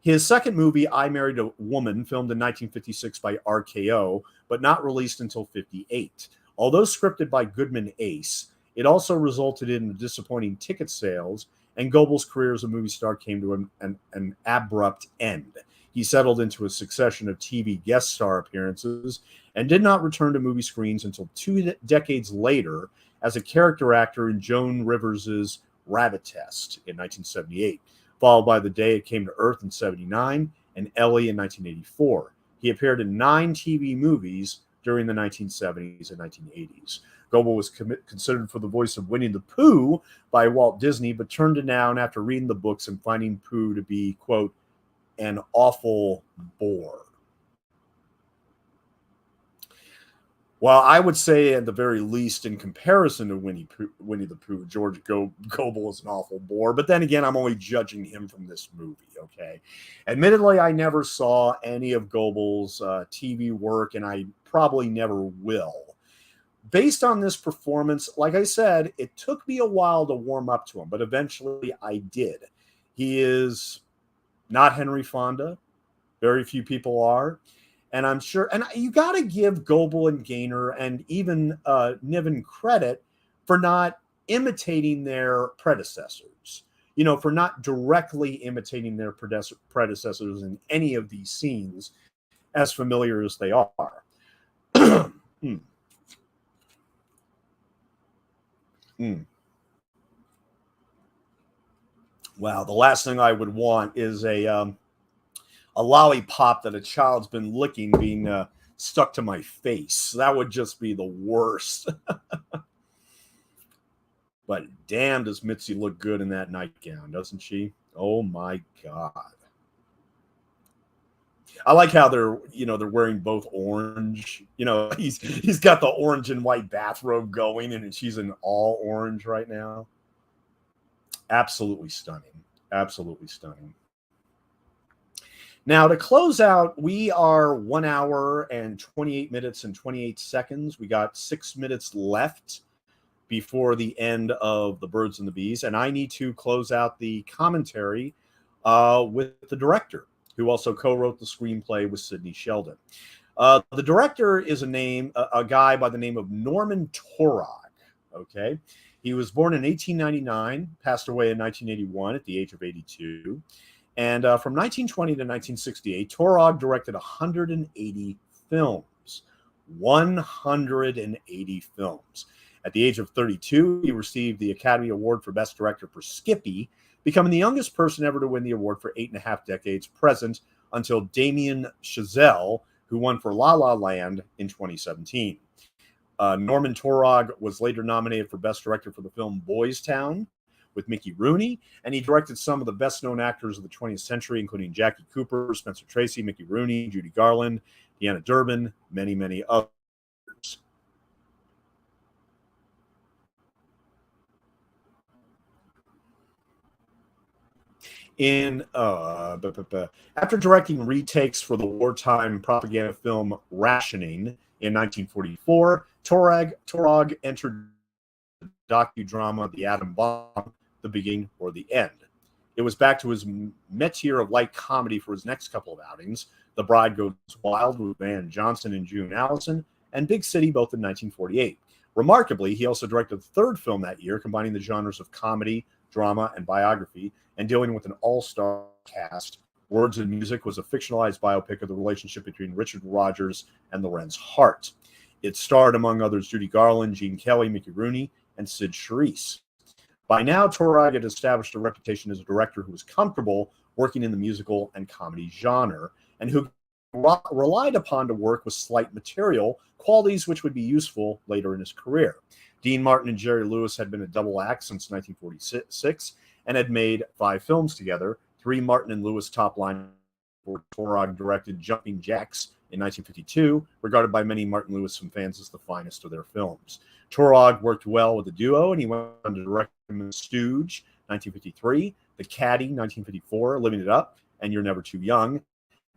His second movie, I Married a Woman, filmed in 1956 by RKO, but not released until 58. Although scripted by Goodman Ace, it also resulted in disappointing ticket sales, and Gobel's career as a movie star came to an abrupt end. He settled into a succession of TV guest star appearances and did not return to movie screens until 2 decades later as a character actor in Joan Rivers' Rabbit Test in 1978, followed by The Day It Came to Earth in 79 and Ellie in 1984. He appeared in 9 TV movies during the 1970s and 1980s. Gobel was considered for the voice of Winnie the Pooh by Walt Disney, but turned it down after reading the books and finding Pooh to be, quote, an awful bore. Well, I would say at the very least, in comparison to Winnie the Pooh, George Gobel is an awful bore. But then again, I'm only judging him from this movie. Okay, admittedly, I never saw any of Gobel's TV work, and I probably never will. Based on this performance, like I said, it took me a while to warm up to him, but eventually I did. He is not Henry Fonda. Very few people are. And I'm sure, and you got to give Gobel and Gaynor and even Niven credit for not imitating their predecessors. You know, for not directly imitating their predecessors in any of these scenes, as familiar as they are. mm. Mm. Wow, the last thing I would want is a lollipop that a child's been licking being stuck to my face. That would just be the worst. But damn, does Mitzi look good in that nightgown, doesn't she? Oh my god. I like how they're wearing both orange. You know, he's got the orange and white bathrobe going, and she's in all orange right now. Absolutely stunning. Absolutely stunning. Now, to close out, we are 1 hour and 28 minutes and 28 seconds. We got 6 minutes left before the end of The Birds and the Bees. And I need to close out the commentary with the director, who also co-wrote the screenplay with Sidney Sheldon. The director is a guy by the name of Norman Taurog. Okay. He was born in 1899, passed away in 1981 at the age of 82. And from 1920 to 1968, Taurog directed 180 films. 180 films. At the age of 32, he received the Academy Award for Best Director for Skippy, becoming the youngest person ever to win the award for 8.5 decades present until Damien Chazelle, who won for La La Land in 2017. Norman Taurog was later nominated for Best Director for the film Boys Town with Mickey Rooney, and he directed some of the best-known actors of the 20th century, including Jackie Cooper, Spencer Tracy, Mickey Rooney, Judy Garland, Deanna Durbin, many, many others. After directing retakes for the wartime propaganda film Rationing in 1944, Taurog entered the docudrama The Atom Bomb, The Beginning or the End. It was back to his métier of light comedy for his next couple of outings, The Bride Goes Wild with Van Johnson and June Allison, and Big City, both in 1948. Remarkably, he also directed the third film that year, combining the genres of comedy, drama, and biography, and dealing with an all-star cast. Words and Music was a fictionalized biopic of the relationship between Richard Rodgers and Lorenz Hart. It starred, among others, Judy Garland, Gene Kelly, Mickey Rooney, and Sid Charisse. By now, Taurog had established a reputation as a director who was comfortable working in the musical and comedy genre, and who relied upon to work with slight material, qualities which would be useful later in his career. Dean Martin and Jerry Lewis had been a double act since 1946 and had made 5 films together. 3 Martin and Lewis top line were Taurog directed Jumping Jacks in 1952, regarded by many Martin Lewis fans as the finest of their films. Taurog worked well with the duo, and he went on to direct The Stooge, 1953, The Caddy, 1954, Living It Up, and You're Never Too Young.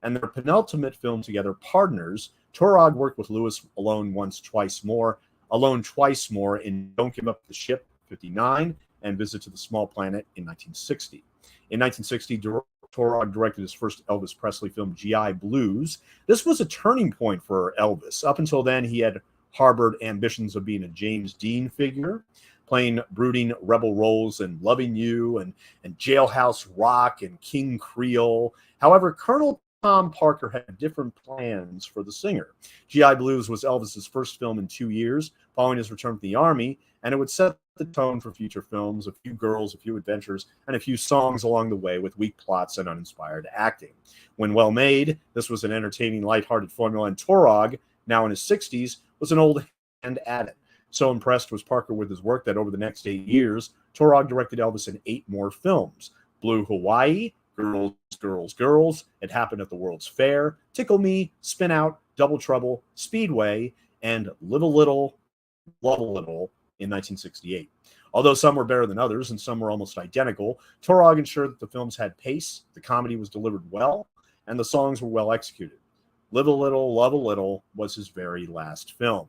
And their penultimate film together, Partners, Taurog worked with Lewis alone twice more in Don't Give Up the Ship, 59, and Visit to the Small Planet in 1960. In 1960, Taurog directed his first Elvis Presley film, G.I. Blues. This was a turning point for Elvis. Up until then, he had harbored ambitions of being a James Dean figure, playing brooding rebel roles in Loving You and Jailhouse Rock and King Creole. However, Colonel Tom Parker had different plans for the singer. G.I. Blues was Elvis's first film in 2 years following his return from the Army, and it would set the tone for future films, a few girls, a few adventures, and a few songs along the way with weak plots and uninspired acting. When well made, this was an entertaining, lighthearted formula, and Taurog, now in his 60s, was an old hand at it. So impressed was Parker with his work that over the next 8 years, Taurog directed Elvis in 8 more films. Blue Hawaii, Girls, Girls, Girls, It Happened at the World's Fair, Tickle Me, Spin Out, Double Trouble, Speedway, and Live a Little, Love a Little in 1968. Although some were better than others and some were almost identical, Taurog ensured that the films had pace, the comedy was delivered well, and the songs were well executed. Live a Little, Love a Little was his very last film.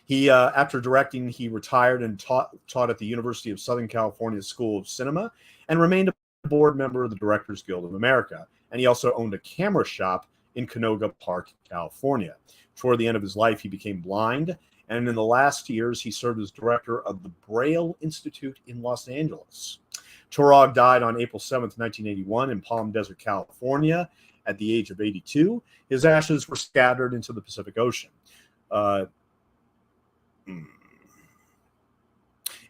He, after directing, he retired and taught at the University of Southern California School of Cinema and remained a board member of the Directors Guild of America. And he also owned a camera shop in Canoga Park, California. Toward the end of his life, he became blind, and in the last years, he served as director of the Braille Institute in Los Angeles. Taurog died on April 7th, 1981 in Palm Desert, California at the age of 82. His ashes were scattered into the Pacific Ocean.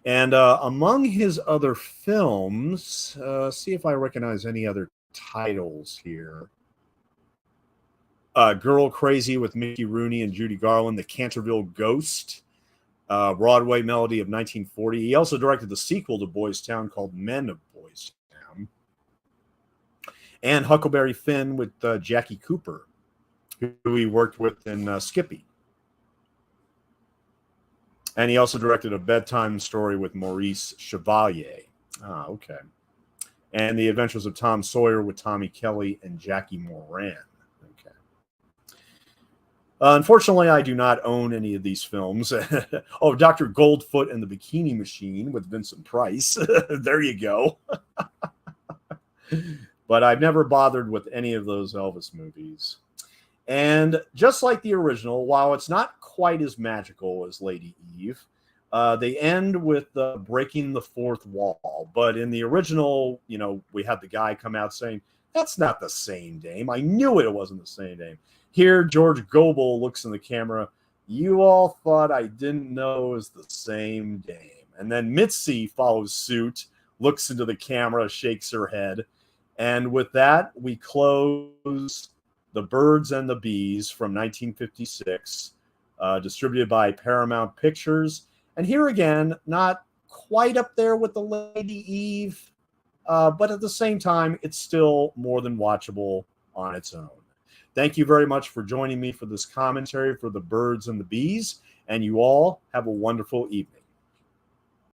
And among his other films, see if I recognize any other titles here. Girl Crazy with Mickey Rooney and Judy Garland, The Canterville Ghost, Broadway Melody of 1940. He also directed the sequel to Boys Town called Men of Boys Town. And Huckleberry Finn with Jackie Cooper, who he worked with in Skippy. And he also directed A Bedtime Story with Maurice Chevalier. Ah, okay. And The Adventures of Tom Sawyer with Tommy Kelly and Jackie Moran. Okay. Unfortunately, I do not own any of these films. Oh, Dr. Goldfoot and the Bikini Machine with Vincent Price. There you go. But I've never bothered with any of those Elvis movies. And just like the original, while it's not quite as magical as Lady Eve, they end with breaking the fourth wall. But in the original, you know, we had the guy come out saying, that's not the same dame. I knew it wasn't the same dame. Here, George Gobel looks in the camera. You all thought I didn't know it was the same dame. And then Mitzi follows suit, looks into the camera, shakes her head. And with that, we close The Birds and the Bees from 1956, distributed by Paramount Pictures. And here again, not quite up there with the Lady Eve, but at the same time, it's still more than watchable on its own. Thank you very much for joining me for this commentary for The Birds and the Bees, and you all have a wonderful evening.